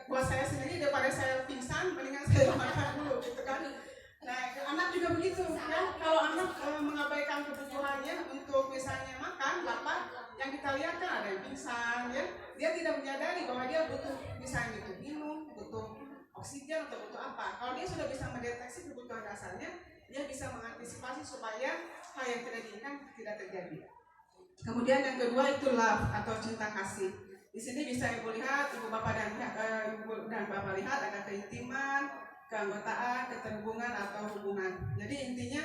Buat saya sendiri daripada saya pingsan, mendingan saya makan dulu gitu kan. Nah, anak juga begitu ya. Kalau anak mengabaikan kebutuhannya untuk misalnya makan, lapar, yang kita lihat kan ada yang pingsan ya. Dia tidak menyadari bahwa dia butuh misalnya butuh minum, butuh oksigen atau butuh apa. Kalau dia sudah bisa mendeteksi kebutuhan dasarnya, dia bisa mengantisipasi supaya hal yang tidak diinginkan tidak terjadi. Kemudian yang kedua itu love atau cinta kasih. Di sini bisa Ibu lihat, Ibu dan Bapak lihat ada keintiman, keanggotaan, keterhubungan atau hubungan. Jadi intinya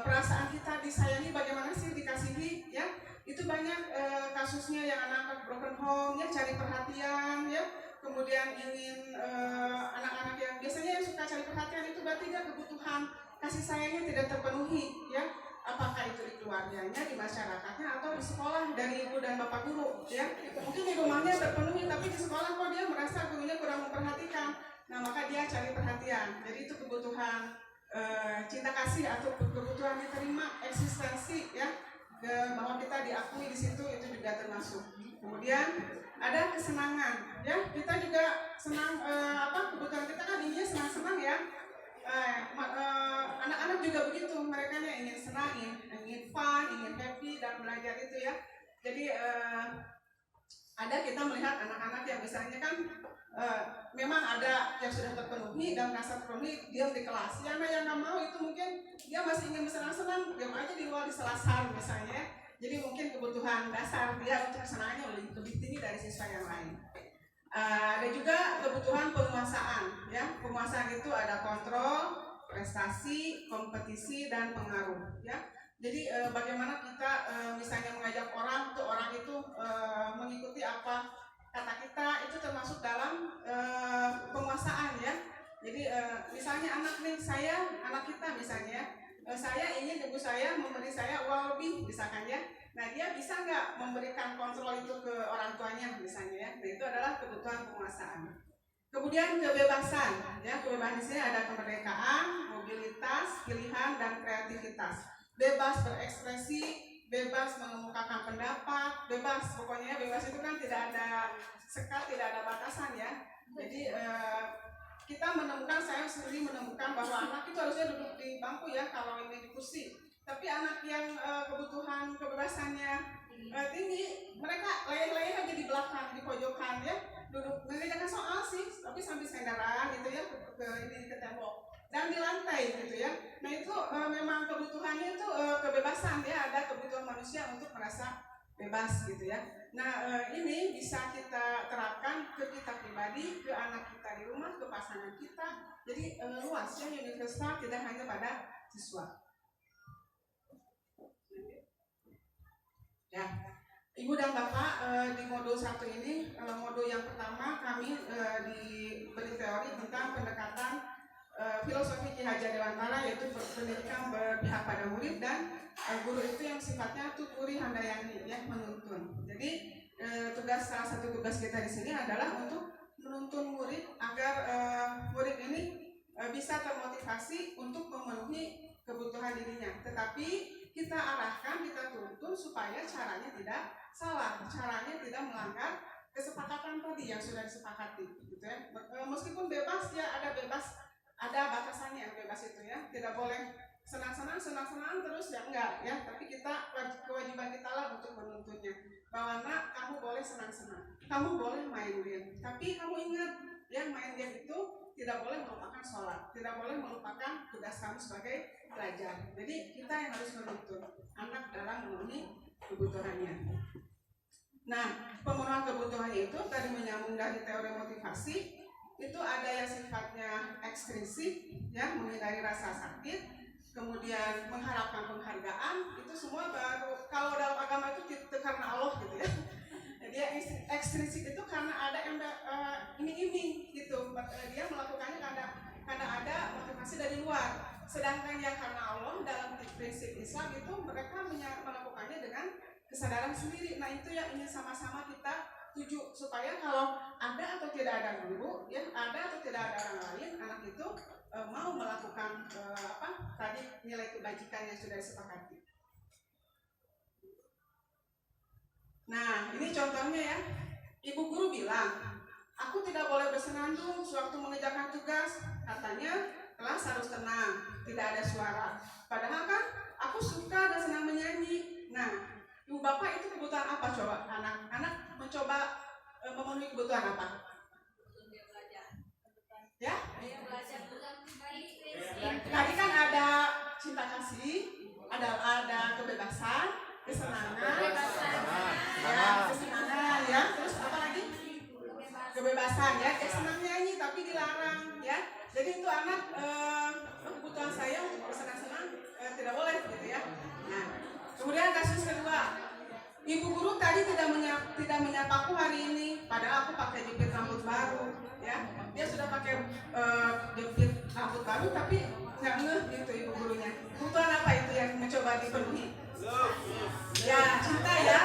perasaan kita disayangi bagaimana sih, dikasihi ya. Itu banyak kasusnya yang anak-anak broken home ya, cari perhatian ya. Kemudian ingin anak-anak yang biasanya yang suka cari perhatian itu berarti dia kebutuhan kasih sayangnya tidak terpenuhi ya. Apakah itu di keluarganya, di masyarakatnya, atau di sekolah dari ibu dan bapak guru ya. Mungkin di rumahnya terpenuhi, tapi di sekolah kok dia merasa gurunya kurang memperhatikan. Nah, maka dia cari perhatian. Jadi itu kebutuhan cinta kasih atau kebutuhan diterima, eksistensi ya, bahwa kita diakui di situ, itu juga termasuk. Kemudian ada kesenangan ya, kita juga senang kebutuhan kita kan intinya senang-senang ya. Anak-anak juga begitu, mereka ingin senang, ingin fun, ingin happy dan belajar itu ya. Jadi ada kita melihat anak-anak yang misalnya kan memang ada yang sudah terpenuhi dan merasa terpenuhi, diam di kelas. Yang nggak mau itu mungkin dia masih ingin bersenang-senang, diam aja di luar di selasar misalnya. Jadi mungkin kebutuhan dasar dia untuk kesenangannya lebih tinggi dari siswa yang lain. Ada juga kebutuhan penguasaan ya. Penguasaan itu ada kontrol, prestasi, kompetisi, dan pengaruh ya. Jadi bagaimana kita misalnya mengajak orang itu mengikuti apa kata kita, itu termasuk dalam penguasaan ya. Jadi misalnya anak kita misalnya, saya ingin ibu saya memberi saya uang lebih misalkan ya. Nah, dia bisa nggak memberikan kontrol itu ke orang tuanya misalnya ya. Nah, itu adalah kebutuhan penguasaan. Kemudian kebebasan ya. Kebebasan di sini ada kemerdekaan, mobilitas, pilihan, dan kreativitas. Bebas berekspresi, bebas mengemukakan pendapat, bebas, pokoknya bebas itu kan tidak ada sekat, tidak ada batasan ya. Jadi kita saya sendiri menemukan bahwa anak itu harusnya duduk di bangku ya kalau ini di kursi. Tapi anak yang kebutuhan kebebasannya tinggi, mereka layang-layang aja di belakang, di pojokan ya. duduk mengerjakan soal sih, tapi sambil sendaran gitu ya ke tembok dan di lantai gitu ya. Nah itu memang kebutuhannya itu kebebasan ya, ada kebutuhan manusia untuk merasa bebas gitu ya. Nah ini bisa kita terapkan ke kita pribadi, ke anak kita di rumah, ke pasangan kita. Jadi luas ya, universal, tidak hanya pada siswa. Ya, Ibu dan Bapak di modul 1 ini, modul yang pertama kami diberi teori tentang pendekatan filosofi Ki Hajar Dewantara, yaitu pendidikan berpihak pada murid dan guru itu yang sifatnya tuturi handayani ya, menuntun. Jadi salah satu tugas kita di sini adalah untuk menuntun murid agar murid ini bisa termotivasi untuk memenuhi kebutuhan dirinya. Tetapi kita arahkan, kita tuntun supaya caranya tidak salah, caranya tidak melanggar kesepakatan tadi yang sudah disepakati, gitu ya. Meskipun bebas ya, ada batasannya bebas itu ya, tidak boleh senang-senang terus ya, enggak ya, tapi kewajiban kita lah untuk menuntunnya bahwa nak, kamu boleh senang-senang, kamu boleh main game, tapi kamu ingat ya, main game itu tidak boleh melupakan sholat, tidak boleh melupakan tugas kamu sebagai pelajar. Jadi kita yang harus menuntun anak dalam memenuhi kebutuhannya. Nah, pemenuhan kebutuhan itu tadi menyambung dari teori motivasi. Itu ada yang sifatnya ekstrinsik ya, menghindari rasa sakit, kemudian mengharapkan penghargaan. Itu semua baru, kalau dalam agama itu karena Allah gitu ya. Dia ekstrinsik itu karena ada iming-iming gitu, dia melakukannya karena ada motivasi dari luar. Sedangkan yang karena Allah dalam prinsip Islam itu mereka melakukannya dengan kesadaran sendiri. Nah itu yang ingin sama-sama kita tuju, supaya kalau ada atau tidak ada guru, ya ada atau tidak ada orang lain, anak itu mau melakukan tadi nilai kebajikan yang sudah disepakati. Nah ini contohnya ya, ibu guru bilang, aku tidak boleh bersenandung sewaktu mengerjakan tugas, katanya kelas harus tenang, tidak ada suara. Padahal kan aku suka dan senang menyanyi. Nah ibu bapak itu kebutuhan apa coba? Anak mencoba memenuhi kebutuhan apa? Ya? Tadi kan ada cinta kasih, ada kebebasan, kesenangan, ya, kesenangan ya. Terus apa lagi? Kebebasan ya. Dia senang nyanyi tapi dilarang ya. Jadi itu anak kebutuhan saya untuk bersenang-senang tidak boleh gitu ya. Nah, kemudian kasus kedua, ibu guru tadi tidak menyapaku hari ini, padahal aku pakai jepit rambut baru ya. Dia sudah pakai jepit rambut baru tapi nggak ngeh gitu ibu gurunya. Kebutuhan apa itu yang mencoba dipenuhi? Ya cinta ya,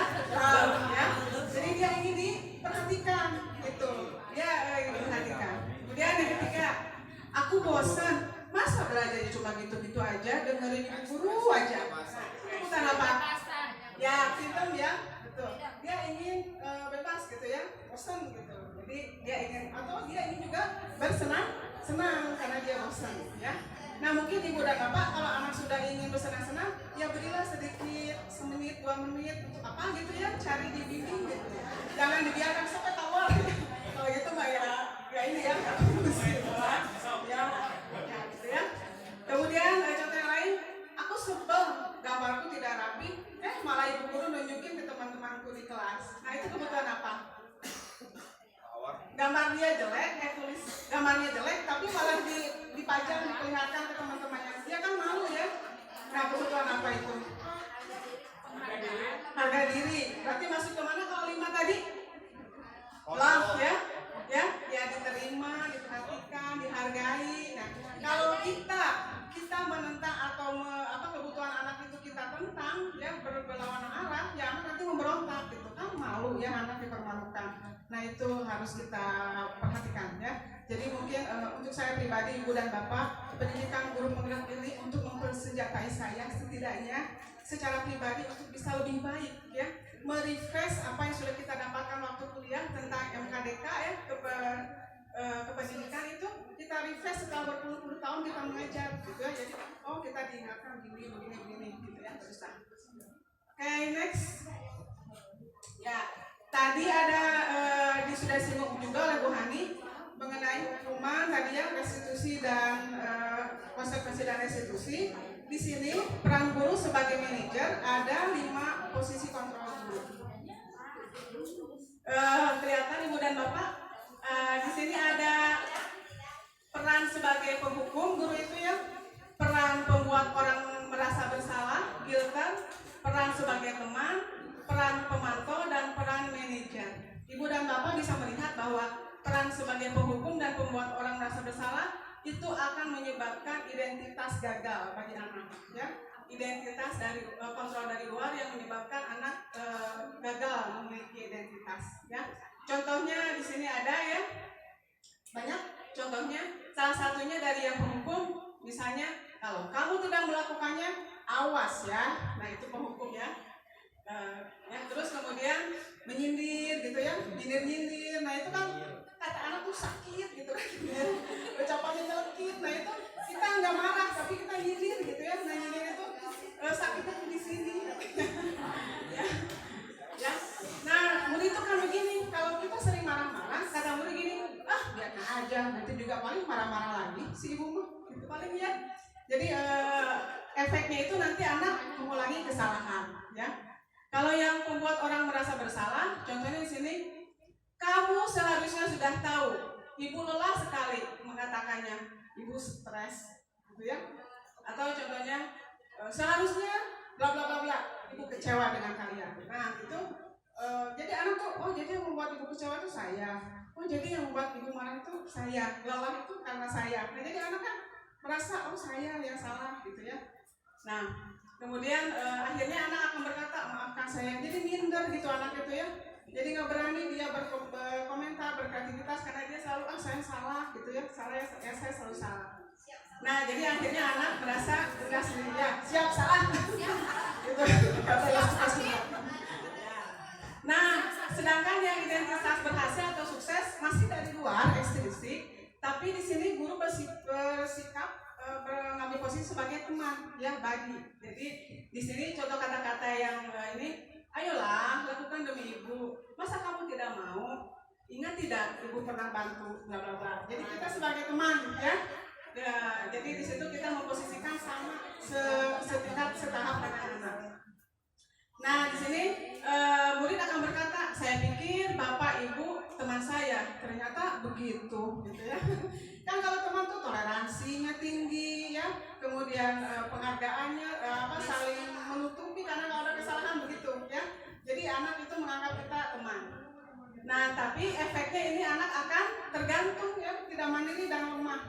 ya. Jadi dia ingin diperhatikan gitu. Dia ingin diperhatikan. Kemudian yang ketiga, aku bosan. Masa belajarnya cuma gitu-gitu aja, dengerin ibu guru aja. Kebutuhan apa? Ya, pintar ya, betul. Dia ingin bebas gitu ya, bosan gitu. Jadi dia ingin, atau dia ingin juga bersenang-senang karena dia bosan ya. Nah mungkin ibu dan bapak kalau anak sudah ingin bersenang-senang, ya berilah sedikit, semenit, 2 menit untuk apa gitu ya, cari di dinding gitu. Jangan dibiarkan sampai tawar. Kalau gitu mah ya ini ya, ya gitu ya. Kemudian contoh yang lain, aku sebel gambarku tidak rapi, malah ibu guru nunjukin ke teman-temanku di kelas. Nah itu kebutuhan apa? Gambar dia jelek, tulis gambarnya jelek, tapi malah dipajang, diperlihatkan ke teman-temannya. Dia kan malu ya. Nah kebutuhan apa itu? Harga diri. Berarti masuk ke mana kalau 5 tadi? Love ya, ya diterima, diperhatikan, dihargai. Nah kalau kita menentang atau kebutuhan anak itu kita tentang, ya berlawanan arah, ya anak nanti memberontak gitu kan, malu ya anak dipermalukan. Nah itu harus kita perhatikan ya. Jadi mungkin untuk saya pribadi, ibu dan bapak, pendidikan guru penggerak ini untuk mempersenjatai saya setidaknya secara pribadi untuk bisa lebih baik ya, merefresh apa yang sudah kita dapatkan waktu kuliah tentang MKDK ya, kependidikan itu kita refresh setelah berpuluh-puluh tahun kita mengajar gitu ya. Jadi kita diingatkan begini gitu ya, terusan. Oke, next ya. Tadi ada sudah disinggung juga oleh Bu Hani mengenai hukuman tadi ya, restitusi dan konsekuensi dan restitusi. Di sini peran guru sebagai manajer ada 5 posisi kontrol guru. Kelihatan Ibu dan Bapak, di sini ada peran sebagai penghukum guru itu ya, peran pembuat orang merasa bersalah, guilter, peran sebagai teman, peran pemantau, dan peran manajer. Ibu dan Bapak bisa melihat bahwa peran sebagai penghukum dan pembuat orang merasa bersalah itu akan menyebabkan identitas gagal bagi anak, ya. Identitas dari kontrol dari luar yang menyebabkan anak gagal memiliki identitas, ya. Contohnya di sini ada ya, banyak contohnya. Salah satunya dari yang penghukum, misalnya kalau kamu tidak melakukannya, awas ya. Nah itu penghukum ya. Ya, terus kemudian menyindir gitu ya, nyindir. Nah itu kan kata anak tuh sakit gitu kan, ucapannya nyelekit. Nah itu kita nggak marah tapi kita nyindir gitu ya. Nah nyindir itu sakitnya di sini. ya. Nah murid itu kan begini, kalau kita sering marah-marah, kata murid gini, biar aja, nanti juga paling marah-marah lagi si ibu mah, gitu paling ya. Jadi efeknya itu nanti anak mengulangi kesalahan, ya. Kalau yang membuat orang merasa bersalah, contohnya di sini, kamu seharusnya sudah tahu, ibu lelah sekali mengatakannya, ibu stres, gitu ya. Atau contohnya, seharusnya bla bla bla bla, ibu kecewa dengan kalian. Nah itu, jadi anak tuh, oh jadi yang membuat ibu kecewa itu saya, oh jadi yang membuat ibu marah itu saya, lelah itu karena saya. Nah jadi anak kan merasa, oh saya yang salah, gitu ya. Nah kemudian akhirnya anak akan berkata, maafkan saya. Jadi minder gitu anak itu ya. Jadi nggak berani dia berkomentar, berkreativitas karena dia selalu saya salah gitu ya. Saya selalu salah. Nah jadi akhirnya anak merasa tegas sendiri ya. Siap salah. Gitu. Nah sedangkan yang identitas berhasil atau sukses masih dari luar ekstrinsik, tapi di sini guru bersikap mengambil posisi sebagai teman ya, bagi. Jadi di sini contoh kata-kata yang ini, ayolah lakukan demi ibu. Masa kamu tidak mau? Ingat tidak ibu pernah bantu bla bla bla. Jadi kita sebagai teman ya. Jadi di situ kita memposisikan sama setahap dengan anak. Nah di sini murid akan berkata, saya pikir bapak ibu teman saya, ternyata begitu gitu ya. Kan kalau teman tuh toleransinya tinggi ya, kemudian penghargaannya saling menutupi karena kalau ada kesalahan begitu ya. Jadi anak itu menganggap kita teman. Nah tapi efeknya ini anak akan tergantung ya, tidak mandiri dan lemah,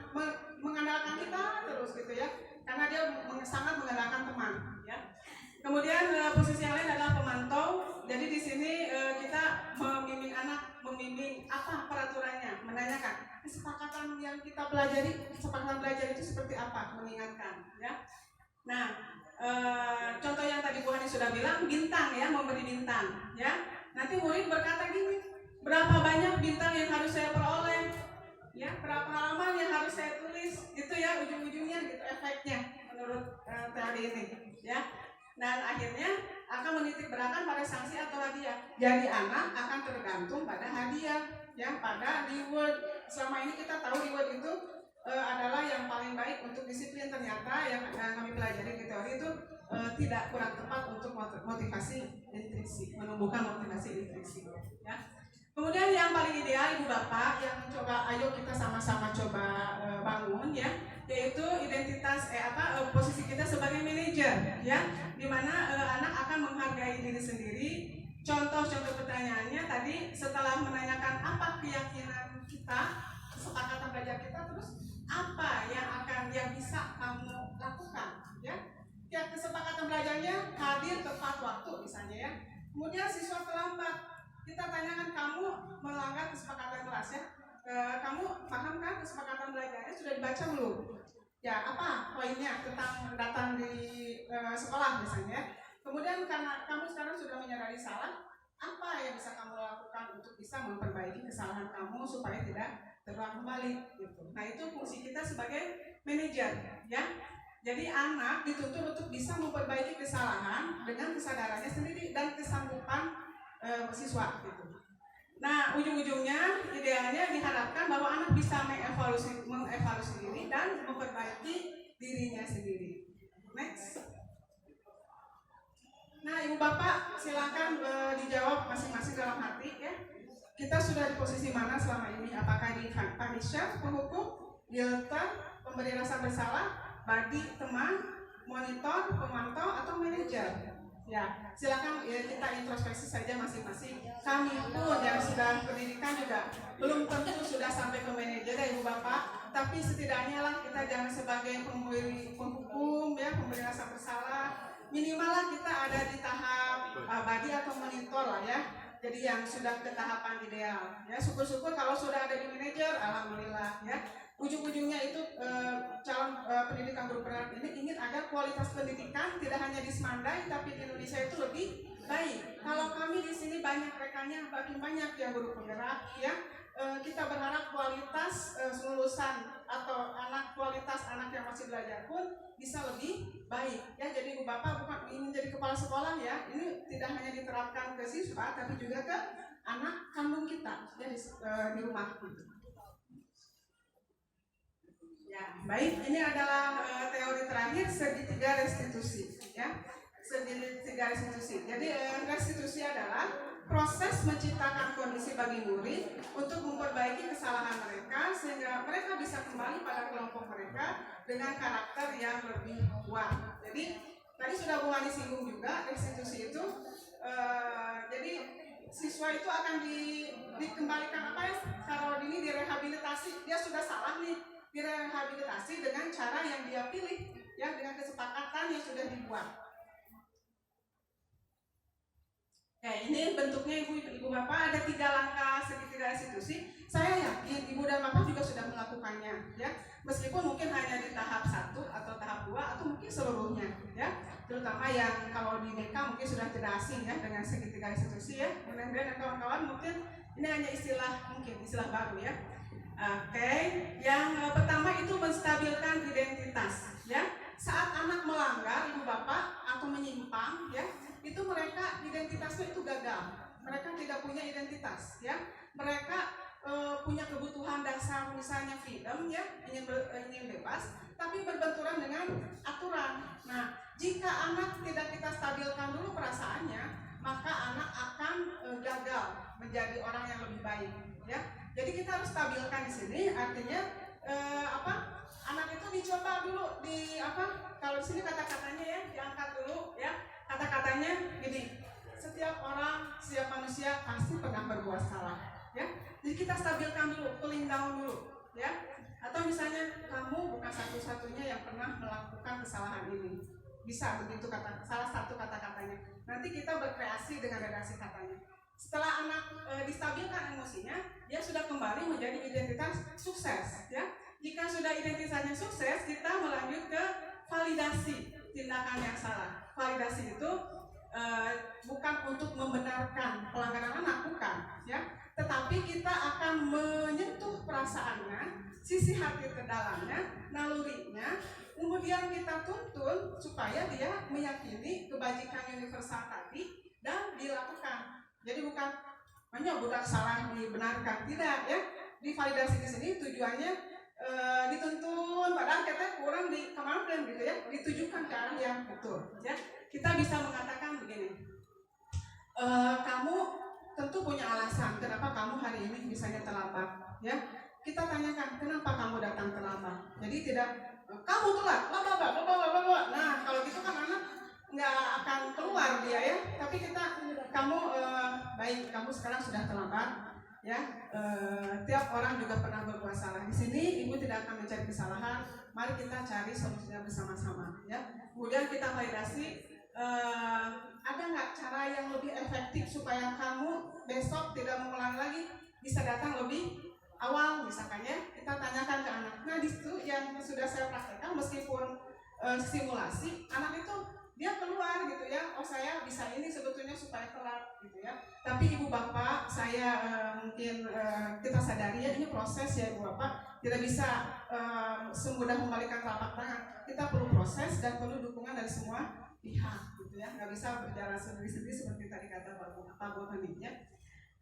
mengandalkan kita terus gitu ya, karena dia sangat mengandalkan teman ya. Kemudian posisi yang lain adalah pemantau. Jadi di sini kita membimbing anak, membimbing apa peraturannya, menanyakan kesepakatan yang kita pelajari, kesepakatan belajar itu seperti apa, mengingatkan ya. Nah contoh yang tadi Bu Hani sudah bilang, bintang ya, memberi bintang ya. Nanti murid berkata gini, berapa banyak bintang yang harus saya peroleh ya, berapa halaman yang harus saya tulis gitu ya, ujung-ujungnya gitu efeknya menurut teori ini ya. Dan akhirnya akan menitik beratkan pada sanksi atau hadiah. Jadi anak akan tergantung pada hadiah, ya, pada reward. Selama ini kita tahu reward itu adalah yang paling baik untuk disiplin. Ternyata yang kami pelajari di teori itu tidak kurang tepat untuk motivasi intrinsik, menumbuhkan motivasi intrinsik. Ya. Kemudian yang paling ideal ibu bapak yang coba, ayo kita sama-sama coba bangun ya, yaitu identitas posisi kita sebagai manajer ya, dimana anak akan menghargai diri sendiri. Contoh-contoh pertanyaannya tadi, setelah menanyakan apa keyakinan kita, kesepakatan belajar kita, terus apa yang bisa kamu lakukan ya. Ya, kesepakatan belajarnya hadir tepat waktu misalnya ya. Kemudian siswa terlambat, kita tanyakan, kamu melanggar kesepakatan kelas ya, kamu paham kan kesepakatan belajarnya, sudah dibaca belum? Ya, apa poinnya tentang datang di sekolah misalnya. Kemudian karena kamu sekarang sudah menyadari salah, apa yang bisa kamu lakukan untuk bisa memperbaiki kesalahan kamu supaya tidak terulang kembali gitu. Nah itu fungsi kita sebagai manajer ya. Jadi anak dituntut untuk bisa memperbaiki kesalahan dengan kesadarannya sendiri dan kesanggupan siswa gitu. Nah, ujung-ujungnya idealnya diharapkan bahwa anak bisa mengevaluasi diri dan memperbaiki dirinya sendiri. Next. Nah, Ibu Bapak silakan dijawab masing-masing dalam hati ya. Kita sudah di posisi mana selama ini? Apakah di punisher, penghukum, filter, pemberi rasa bersalah, body, teman, monitor, pemantau, atau manajer? Ya, silakan ya, kita introspeksi saja masing-masing. Kami pun yang sudah pendidikan juga belum tentu sudah sampai ke manajer ya Ibu Bapak, tapi setidaknya lah kita jangan sebagai pemberi penghukum ya, pemberi rasa bersalah. Minimal lah kita ada di tahap body atau monitor lah ya. Jadi yang sudah ke tahapan ideal ya, syukur-syukur kalau sudah ada di manajer, alhamdulillah ya. Ujung-ujungnya itu calon pendidikan guru penggerak ini ingin agar kualitas pendidikan tidak hanya di Semandai tapi di Indonesia itu lebih baik. Kalau kami di sini banyak rekannya, makin banyak ya guru penggerak ya. Kita berharap kualitas lulusan atau kualitas anak yang masih belajar pun bisa lebih baik ya. Jadi Ibu Bapak bukan ingin jadi kepala sekolah ya, ini tidak hanya diterapkan ke siswa tapi juga ke anak kandung kita ya di rumah gitu. Ya, baik, ini adalah teori terakhir segitiga restitusi ya. Segitiga restitusi. Jadi restitusi adalah proses menciptakan kondisi bagi murid untuk memperbaiki kesalahan mereka sehingga mereka bisa kembali pada kelompok mereka dengan karakter yang lebih kuat. Jadi tadi sudah Bu Hani singgung juga restitusi itu jadi siswa itu akan dikembalikan apa ya? Kalau ini direhabilitasi, dia sudah salah nih, direhabilitasi dengan cara yang dia pilih ya, dengan kesepakatan yang sudah dibuat. Ya, ini bentuknya Ibu Bapak ada 3 langkah segitiga restitusi. Saya yakin Ibu dan Bapak juga sudah melakukannya ya. Meskipun mungkin hanya di tahap 1 atau tahap 2 atau mungkin seluruhnya ya. Terutama yang kalau di DK mungkin sudah tidak asing ya dengan segitiga restitusi ya. Mudah-mudahan kawan-kawan mungkin ini hanya istilah baru ya. Oke, yang pertama itu menstabilkan identitas ya. Saat anak melanggar Ibu Bapak atau menyimpang ya, itu mereka identitasnya itu gagal. Mereka tidak punya identitas ya. Mereka punya kebutuhan dasar misalnya freedom ya, ingin bebas, tapi berbenturan dengan aturan. Nah, jika anak tidak kita stabilkan dulu perasaannya, maka anak akan gagal menjadi orang yang lebih baik ya. Jadi kita harus stabilkan di sini, artinya anak itu dicoba dulu kalau di sini kata-katanya ya diangkat dulu ya. Kata-katanya gini, setiap orang, setiap manusia pasti pernah berbuat salah ya. Jadi kita stabilkan dulu, cooling down dulu ya. Atau misalnya kamu bukan satu-satunya yang pernah melakukan kesalahan ini. Bisa begitu salah satu kata-katanya. Nanti kita berkreasi dengan redaksi katanya. Setelah anak distabilkan emosinya, dia sudah kembali menjadi identitas sukses ya. Jika sudah identitasnya sukses, kita melanjut ke validasi tindakan yang salah. Validasi itu bukan untuk membenarkan pelanggaran anak, bukan ya. Tetapi kita akan menyentuh perasaannya, sisi hati terdalamnya, nalurinya, kemudian kita tuntun supaya dia meyakini kebajikan universal tadi dan dilakukan. Jadi bukan hanya budak salah dibenarkan, tidak ya. Divalidasi di sini tujuannya dituntun, padahal kita kurang kemarin gitu ya, ditujukan ke arah yang betul ya. Kita bisa mengatakan begini, kamu tentu punya alasan kenapa kamu hari ini misalnya terlambat ya. Kita tanyakan kenapa kamu datang terlambat. Jadi tidak kamu telat, nah kalau gitu kan anak nggak akan keluar dia ya. Tapi kamu baik, kamu sekarang sudah terlambat ya. Tiap orang juga pernah berbuat salah. Di sini ibu tidak akan mencari kesalahan. Mari kita cari solusinya bersama-sama ya. Kemudian kita validasi, ada nggak cara yang lebih efektif supaya kamu besok tidak mengulangi lagi, bisa datang lebih awal misalkan ya. Kita tanyakan ke anak. Nah di situ yang sudah saya praktekkan, meskipun simulasi, anak itu dia keluar gitu ya, oh saya bisa ini sebetulnya supaya telat gitu ya. Tapi ibu bapak, saya mungkin kita sadari ya, ini proses ya ibu bapak, tidak bisa semudah membalikan telapak tangan. Kita perlu proses dan perlu dukungan dari semua pihak gitu ya, nggak bisa berjalan sendiri-sendiri seperti tadi kata Pak Bu Hani ya.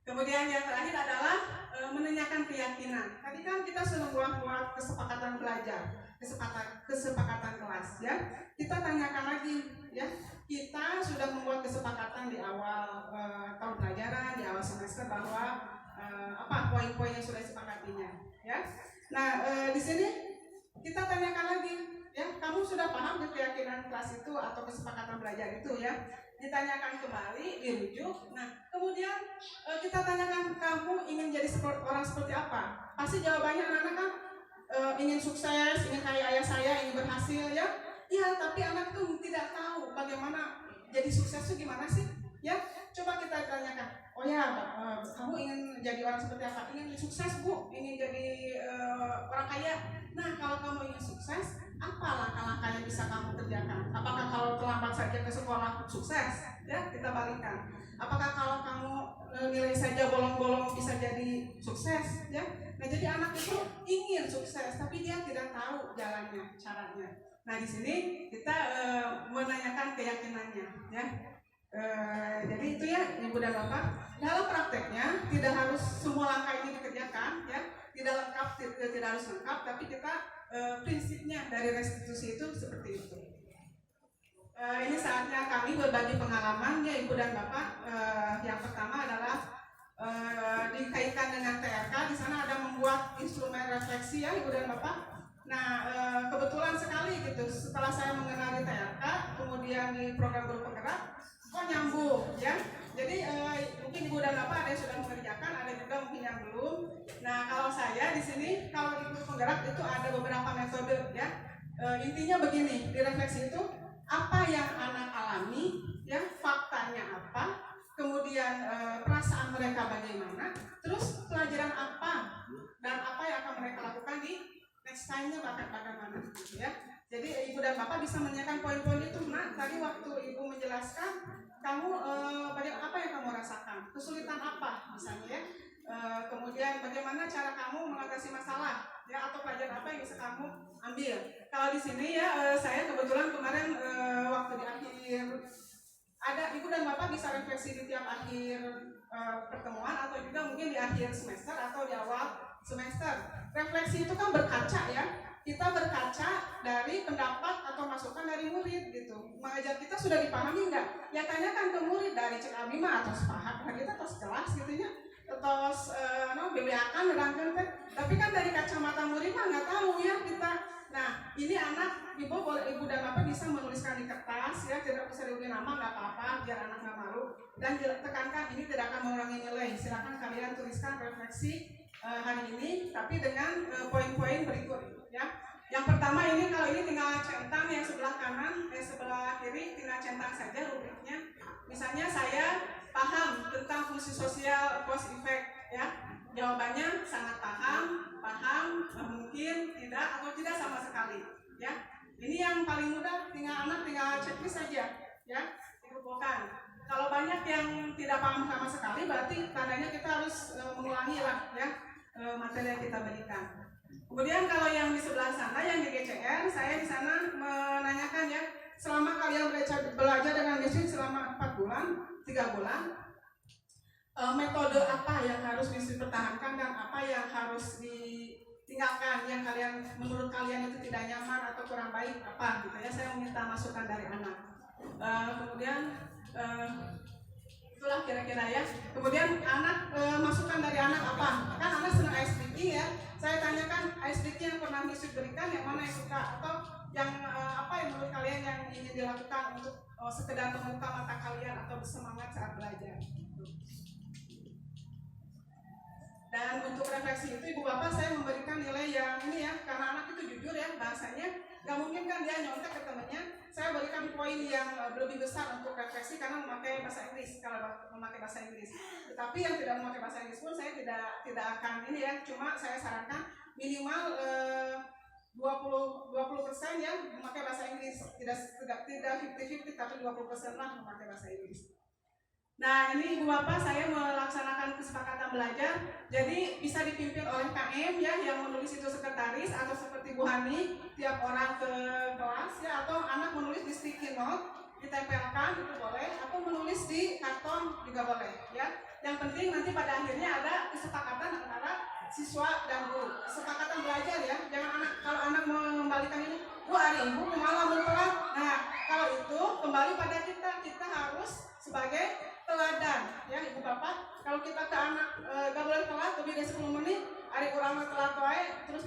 Kemudian yang terakhir adalah menanyakan keyakinan. Tadi kan kita sudah buat kesepakatan belajar, kesepakatan kelas ya. Kita tanyakan lagi ya. Kita sudah membuat kesepakatan di awal tahun pelajaran, di awal semester bahwa apa poin-poin yang sudah disepakatinya ya. Nah di sini kita tanyakan lagi ya, kamu sudah paham keyakinan kelas itu atau kesepakatan belajar itu ya. Ditanyakan kembali, dirujuk. Nah, kemudian kita tanyakan, kamu ingin jadi orang seperti apa? Pasti jawabannya anak-anak kan ingin sukses, ingin kayak ayah saya, ingin berhasil ya. Iya, tapi anak itu tidak tahu bagaimana jadi sukses itu gimana sih? Ya, coba kita tanyakan. Oh ya, kamu ingin jadi orang seperti apa? Ingin sukses Bu, ingin jadi orang kaya. Nah, kalau kamu ingin sukses, apa langkah-langkah yang bisa kamu kerjakan? Apakah kalau terlambat saja ke sekolah sukses? Ya, kita balikan. Apakah kalau kamu nilai saja bolong-bolong bisa jadi sukses? Ya, nah jadi anak itu ingin sukses, tapi dia tidak tahu jalannya, caranya. Nah di sini kita menanyakan keyakinannya, ya. Jadi itu ya Ibu dan Bapak. Dalam prakteknya tidak harus semua langkah ini dikerjakan, ya. Tidak lengkap, tidak harus lengkap, tapi kita prinsipnya dari restitusi itu seperti itu. Ini saatnya kami berbagi pengalaman ya Ibu dan Bapak. Yang pertama adalah dikaitkan dengan TRK. Di sana ada membuat instrumen refleksi ya Ibu dan Bapak. Nah kebetulan sekali gitu setelah saya mengenali TRK, kemudian di program guru penggerak, kok nyambung ya. Jadi mungkin Ibu dan Bapak ada yang sudah mengerjakan, ada juga mungkin yang belum. Nah kalau saya di sini kalau di guru penggerak itu ada beberapa metode ya. Intinya begini, di refleksi itu apa yang anak alami, ya faktanya apa, kemudian perasaan mereka bagaimana, terus pelajaran apa dan apa yang akan mereka lakukan di next time-nya bagaimana, gitu ya. Jadi Ibu dan Bapak bisa menanyakan poin-poin itu. Nah, tadi waktu Ibu menjelaskan, kamu apa yang kamu rasakan, kesulitan apa misalnya ya. Kemudian bagaimana cara kamu mengatasi masalah ya, atau pelajaran apa yang bisa kamu ambil. Kalau di sini ya saya kebetulan kemarin waktu di akhir ada Ibu dan Bapak bisa refleksi di tiap akhir pertemuan atau juga mungkin di akhir semester atau di awal semester. Refleksi itu kan berkaca ya. Kita berkaca dari pendapat atau masukan dari murid gitu. Mengajar kita sudah dipahami enggak? Ya tanyakan ke murid dari cek abima atau sepaham. Nah, kita terus jelas gitu ya. Terus BBA-kan nerangkan teh. Tapi kan dari kacamata murid mah nggak tahu ya kita. Nah, ini anak Ibu dan Bapak bisa menuliskan di kertas ya, tidak usah diberi nama nggak apa-apa biar anak nggak malu. Dan tekankan ini tidak akan mengurangi nilai. Silakan kalian tuliskan refleksi hari ini, tapi dengan poin-poin berikut ya. Yang pertama ini kalau ini tinggal centang yang sebelah kanan, sebelah kiri tinggal centang saja rubriknya. Misalnya saya paham tentang fungsi sosial cause effect ya. Jawabannya sangat paham, mungkin tidak atau tidak sama sekali ya. Ini yang paling mudah, tinggal checklist saja ya, dikumpulkan. Kalau banyak yang tidak paham sama sekali berarti tandanya kita harus mengulangi lah ya materi yang kita berikan. Kemudian kalau yang di sebelah sana yang di GCR, saya di sana menanyakan ya, selama kalian belajar dengan disiplin selama 4 bulan, 3 bulan, metode apa yang harus dipertahankan dan apa yang harus ditinggalkan, yang menurut kalian itu tidak nyaman atau kurang baik apa gitu ya. Saya meminta masukan dari anak. Kemudian itulah kira-kira ya. Kemudian anak masukan dari anak apa? Kan anak senang ice breaking ya. Saya tanyakan ice breaking yang pernah Miss berikan yang mana yang suka, atau yang apa yang menurut kalian yang ingin dilakukan untuk sekedar membuka mata kalian atau bersemangat saat belajar. Dan untuk refleksi itu Ibu Bapak saya memberikan nilai yang ini ya, karena anak itu jujur ya bahasanya, nggak mungkin kan dia nyontek ke temennya. Saya berikan poin yang lebih besar untuk refleksi karena memakai bahasa Inggris, kalau memakai bahasa Inggris. Tetapi yang tidak memakai bahasa Inggris pun saya tidak akan ini ya, cuma saya sarankan minimal 20% ya memakai bahasa Inggris, tidak 50-50 tapi 20% lah memakai bahasa Inggris. Nah ini Ibu Bapak saya melaksanakan kesepakatan belajar, jadi bisa dipimpin oleh KM ya yang menulis itu sekretaris, atau seperti Bu Hani tiap orang ke kelas ya, atau anak menulis di sticky note ditempelkan itu boleh, atau menulis di karton juga boleh ya. Yang penting nanti pada akhirnya ada kesepakatan antara siswa dan guru, kesepakatan belajar ya. Jangan kalau anak mengembalikan ini, Bu hari ibu malah telat. Nah kalau itu kembali pada kita harus sebagai teladan ya ibu bapak. Kalau kita ke anak gak boleh telat lebih dari 10 menit, hari kurang telat wae, terus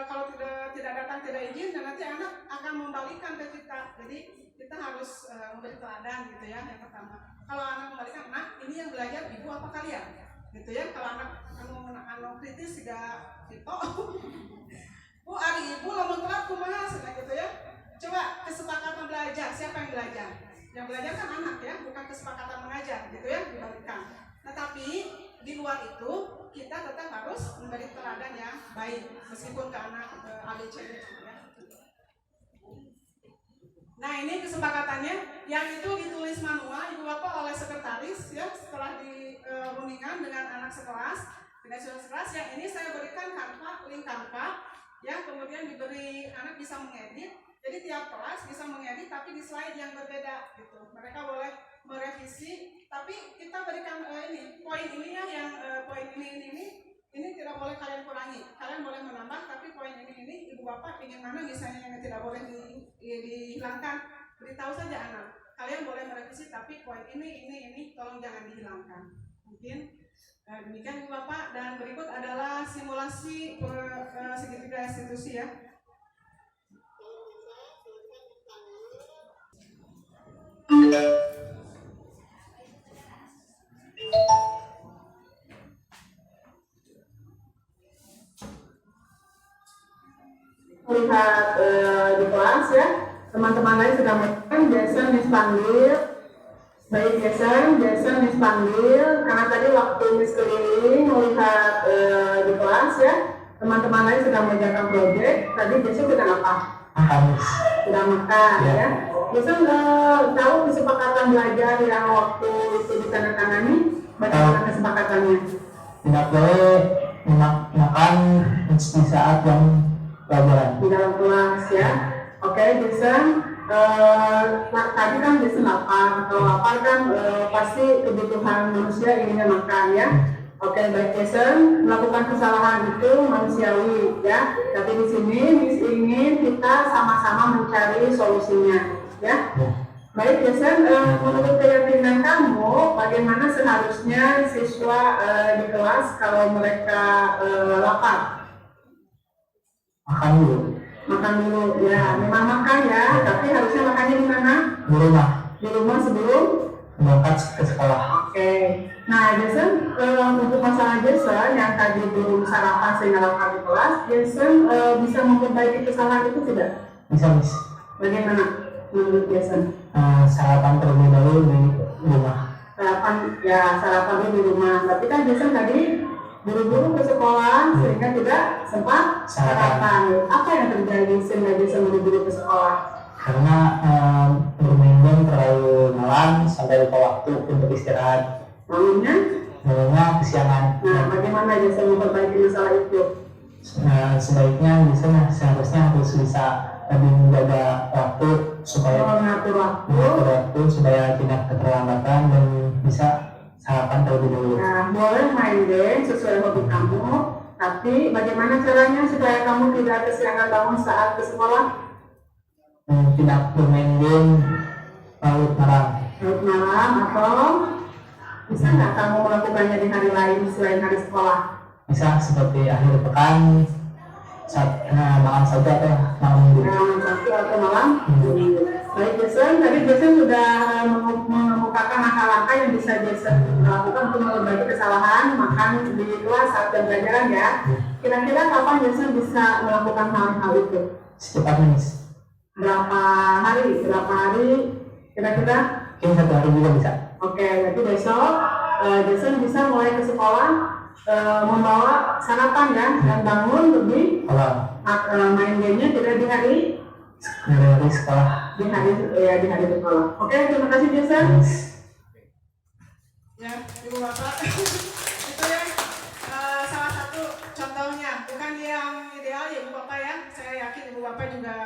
kalau tidak datang tidak izin, dan nanti anak akan membalikan ke kita. Jadi kita harus memberi teladan gitu ya yang pertama. Kalau anak membalikan, nah ini yang belajar ibu apa kalian gitu ya. Kalau anak anu kritis tidak gitu Bu hari ibu lamun telat kumaha gitu ya. Coba kesepakatan belajar, siapa yang belajar? Yang belajar kan anak ya, bukan kesepakatan mengajar gitu ya, dibalikan. Nah tapi di luar itu kita tetap harus memberi teladan yang baik meskipun ke anak ABC gitu ya. Nah ini kesepakatannya, yang itu ditulis manual ibu bapak oleh sekretaris ya, setelah dirundingkan dengan anak sekelas, dengan siswa sekelas. Yang ini saya berikan link Canva ya, kemudian diberi anak bisa mengedit. Jadi tiap kelas bisa mengedit tapi di slide yang berbeda gitu. Mereka boleh merevisi, tapi kita berikan ini poin ini ya, yang poin ini tidak boleh kalian kurangi. Kalian boleh menambah, tapi poin ini ibu bapak ingin mana misalnya yang tidak boleh dihilangkan, beritahu saja anak. Kalian boleh merevisi, tapi poin ini tolong jangan dihilangkan. Mungkin demikian ibu bapak. Dan berikut adalah simulasi segitiga institusi ya. Lihat di kelas ya, teman-teman lain sudah melakukan. Jason Miss panggil, baik Jason Miss panggil, karena tadi waktu Miss keliling melihat di kelas ya, teman-teman lain sudah mengerjakan proyek. Tadi Jason sudah apa? Sudah makan ya. Jason tahu kesepakatan belajar yang waktu itu ditandatangani, bagaimana kesepakatannya? Tidak boleh makan di saat yang pelajaran di dalam kelas ya. Oke, Jason, tadi kan Jason lapar. Kalau lapar kan pasti kebutuhan manusia inginnya makan ya. Oke, baik Jason, melakukan kesalahan itu manusiawi ya. Tapi di sini Miss ingin kita sama-sama mencari solusinya ya. Baik Jason, menurut keyakinan kamu, bagaimana seharusnya siswa di kelas kalau mereka lapar? Makan dulu ya, memang makan ya, tapi harusnya makannya di mana? Di rumah sebelum berangkat ke sekolah. Oke. Nah Jason, untuk masalah Jason yang tadi belum sarapan sehingga lapar di kelas, Jason bisa memperbaiki kesalahan itu tidak? Bisa Miss. Bagaimana menurut Jason? Sarapan terlebih dahulu di rumah. Sarapan dulu di rumah. Tapi kan Jason tadi buru-buru ke sekolah sehingga tidak sempat sarapan. Apa yang terjadi sehingga Jason buru-buru ke sekolah? Karena bermain terlalu malam sampai lupa waktu untuk istirahat. Bangunnya kesiangan. Nah, bagaimana Jason memperbaiki masalah itu? Sebaiknya Jason seharusnya harus bisa lebih menjaga waktu supaya mengatur waktu supaya tidak keterlambatan dan bisa sarapan terlebih dahulu. Nah, boleh main game sesuai hobi kamu, tapi bagaimana caranya supaya kamu tidak kesiangan bangun saat ke sekolah? Tidak bermain game larut malam atau bisa nggak kamu melakukannya di hari lain selain hari sekolah? Bisa, seperti akhir pekan, saat malam saja atau malam minggu. Malam Sabtu atau malam minggu. Baik Jason, tadi Jason sudah mengemukakan langkah-langkah yang bisa Jason lakukan untuk memperbaiki kesalahan makan di kelas saat pembelajaran ya. Kira-kira kapan Jason bisa melakukan hal-hal itu? Secepatnya Miss. Berapa hari kira-kira? Mungkin 1 hari juga bisa. Oke, berarti besok Jason bisa mulai ke sekolah membawa sarapan ya, dan bangun lebih main gamenya tidak di hari sekolah. Di hari sekolah. Oke, terima kasih Jason. Ya, ibu bapak itu ya salah satu contohnya, bukan yang ideal ya ibu bapak ya. Saya yakin ibu bapak juga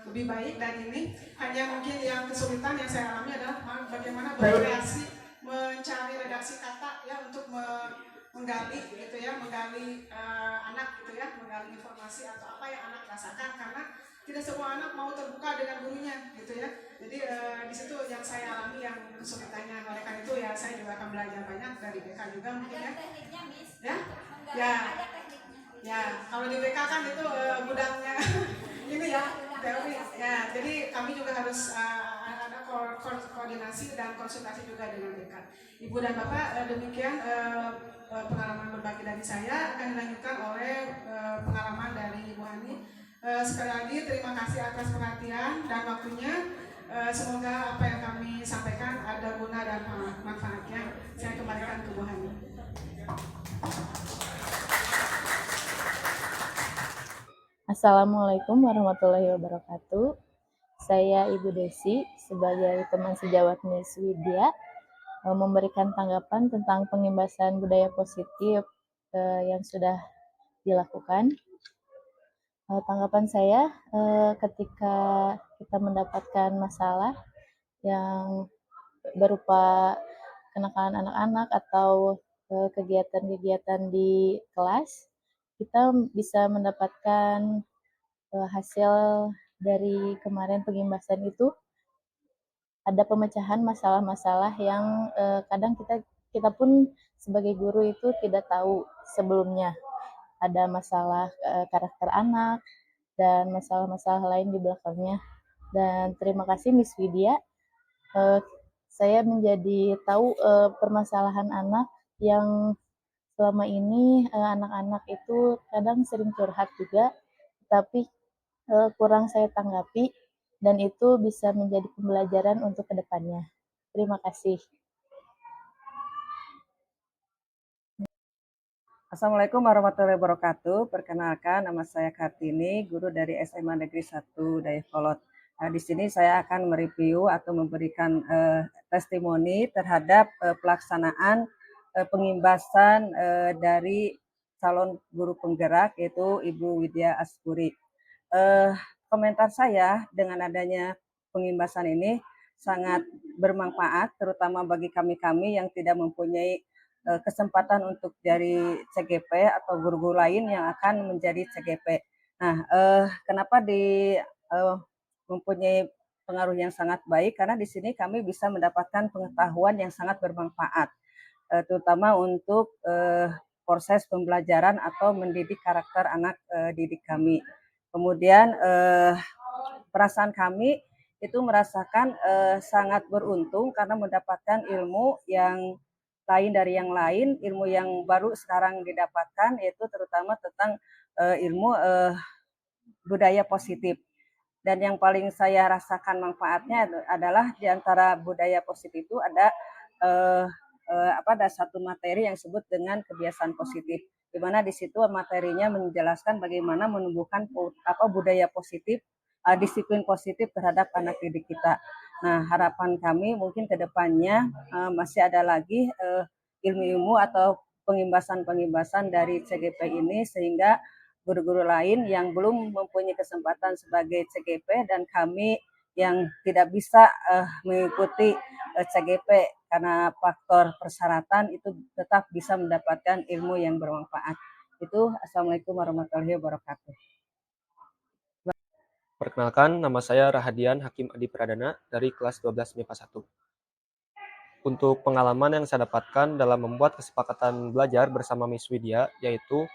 lebih baik. Dan ini hanya mungkin yang kesulitan yang saya alami adalah bagaimana bereaksi, mencari redaksi kata ya untuk menggali gitu ya, menggali anak gitu ya, menggali informasi atau apa yang anak rasakan, karena tidak semua anak mau terbuka dengan gurunya gitu ya. Jadi di situ yang saya alami yang kesulitannya. Oleh karena itu ya saya juga akan belajar banyak dari BK juga mungkin ya. Tekniknya, Miss. Ya, Ya. Ada tekniknya. ya. Kalau di BK kan itu gudangnya ini ya teori. Ya, jadi kami juga harus ada koordinasi dan konsultasi juga dengan BK. Ibu dan Bapak, demikian pengalaman berbagi dari saya, akan dilanjutkan oleh pengalaman dari Ibu Hani. Sekali lagi terima kasih atas perhatian dan waktunya. Semoga apa yang kami sampaikan ada guna dan manfaatnya. Saya kembalikan ke Bu Hani. Assalamualaikum warahmatullahi wabarakatuh. Saya Ibu Desi sebagai teman sejawat Miss Widya memberikan tanggapan tentang pengimbasan budaya positif yang sudah dilakukan. Tanggapan saya ketika kita mendapatkan masalah yang berupa kenakalan anak-anak atau kegiatan-kegiatan di kelas, kita bisa mendapatkan hasil dari kemarin pengimbasan itu ada pemecahan masalah-masalah yang kadang kita pun sebagai guru itu tidak tahu sebelumnya. Ada masalah karakter anak dan masalah-masalah lain di belakangnya. Dan terima kasih Miss Widya, saya menjadi tahu permasalahan anak yang selama ini anak-anak itu kadang sering curhat juga, tapi kurang saya tanggapi, dan itu bisa menjadi pembelajaran untuk kedepannya. Terima kasih. Assalamualaikum warahmatullahi wabarakatuh. Perkenalkan, nama saya Kartini, guru dari SMA Negeri 1 Dayakolot. Nah, di sini saya akan mereview atau memberikan testimoni terhadap pelaksanaan pengimbasan dari calon guru penggerak, yaitu Ibu Widya Aspuri. Komentar saya dengan adanya pengimbasan ini sangat bermanfaat, terutama bagi kami-kami yang tidak mempunyai kesempatan untuk jadi CGP atau guru-guru lain yang akan menjadi CGP. Nah, kenapa mempunyai pengaruh yang sangat baik? Karena di sini kami bisa mendapatkan pengetahuan yang sangat bermanfaat, terutama untuk proses pembelajaran atau mendidik karakter anak didik kami. Kemudian perasaan kami itu merasakan sangat beruntung karena mendapatkan ilmu yang lain dari yang lain, ilmu yang baru sekarang didapatkan, yaitu terutama tentang ilmu budaya positif. Dan yang paling saya rasakan manfaatnya adalah di antara budaya positif itu ada ada satu materi yang disebut dengan kebiasaan positif, di mana di situ materinya menjelaskan bagaimana menumbuhkan budaya positif, disiplin positif terhadap anak didik kita. Nah, harapan kami mungkin ke depannya masih ada lagi ilmu-ilmu atau pengimbasan-pengimbasan dari CGP ini, sehingga guru-guru lain yang belum mempunyai kesempatan sebagai CGP dan kami yang tidak bisa mengikuti CGP karena faktor persyaratan itu tetap bisa mendapatkan ilmu yang bermanfaat. Itu, Assalamualaikum warahmatullahi wabarakatuh. Perkenalkan, nama saya Rahadian Hakim Adi Pradana dari kelas 12 MIPA 1. Untuk pengalaman yang saya dapatkan dalam membuat kesepakatan belajar bersama Miss Widya, yaitu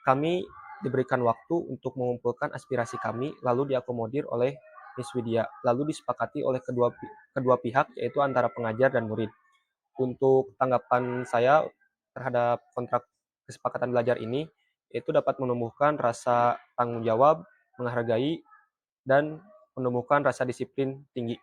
kami diberikan waktu untuk mengumpulkan aspirasi kami, lalu diakomodir oleh Miss Widya, lalu disepakati oleh kedua pihak, yaitu antara pengajar dan murid. Untuk tanggapan saya terhadap kontrak kesepakatan belajar ini, yaitu dapat menumbuhkan rasa tanggung jawab, menghargai, dan menumbuhkan rasa disiplin tinggi.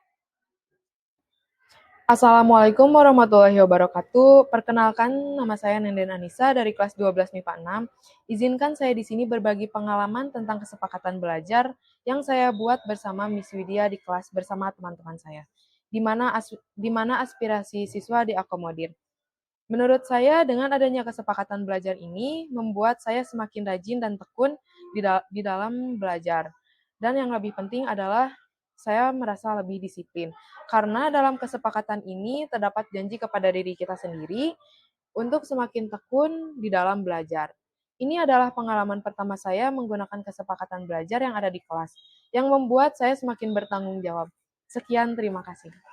Assalamualaikum warahmatullahi wabarakatuh. Perkenalkan, nama saya Nenden Anissa dari kelas 12 MIPA 6. Izinkan saya di sini berbagi pengalaman tentang kesepakatan belajar yang saya buat bersama Miss Widya di kelas bersama teman-teman saya, di mana aspirasi siswa diakomodir. Menurut saya, dengan adanya kesepakatan belajar ini, membuat saya semakin rajin dan tekun di dalam belajar. Dan yang lebih penting adalah saya merasa lebih disiplin. Karena dalam kesepakatan ini terdapat janji kepada diri kita sendiri untuk semakin tekun di dalam belajar. Ini adalah pengalaman pertama saya menggunakan kesepakatan belajar yang ada di kelas, yang membuat saya semakin bertanggung jawab. Sekian, terima kasih.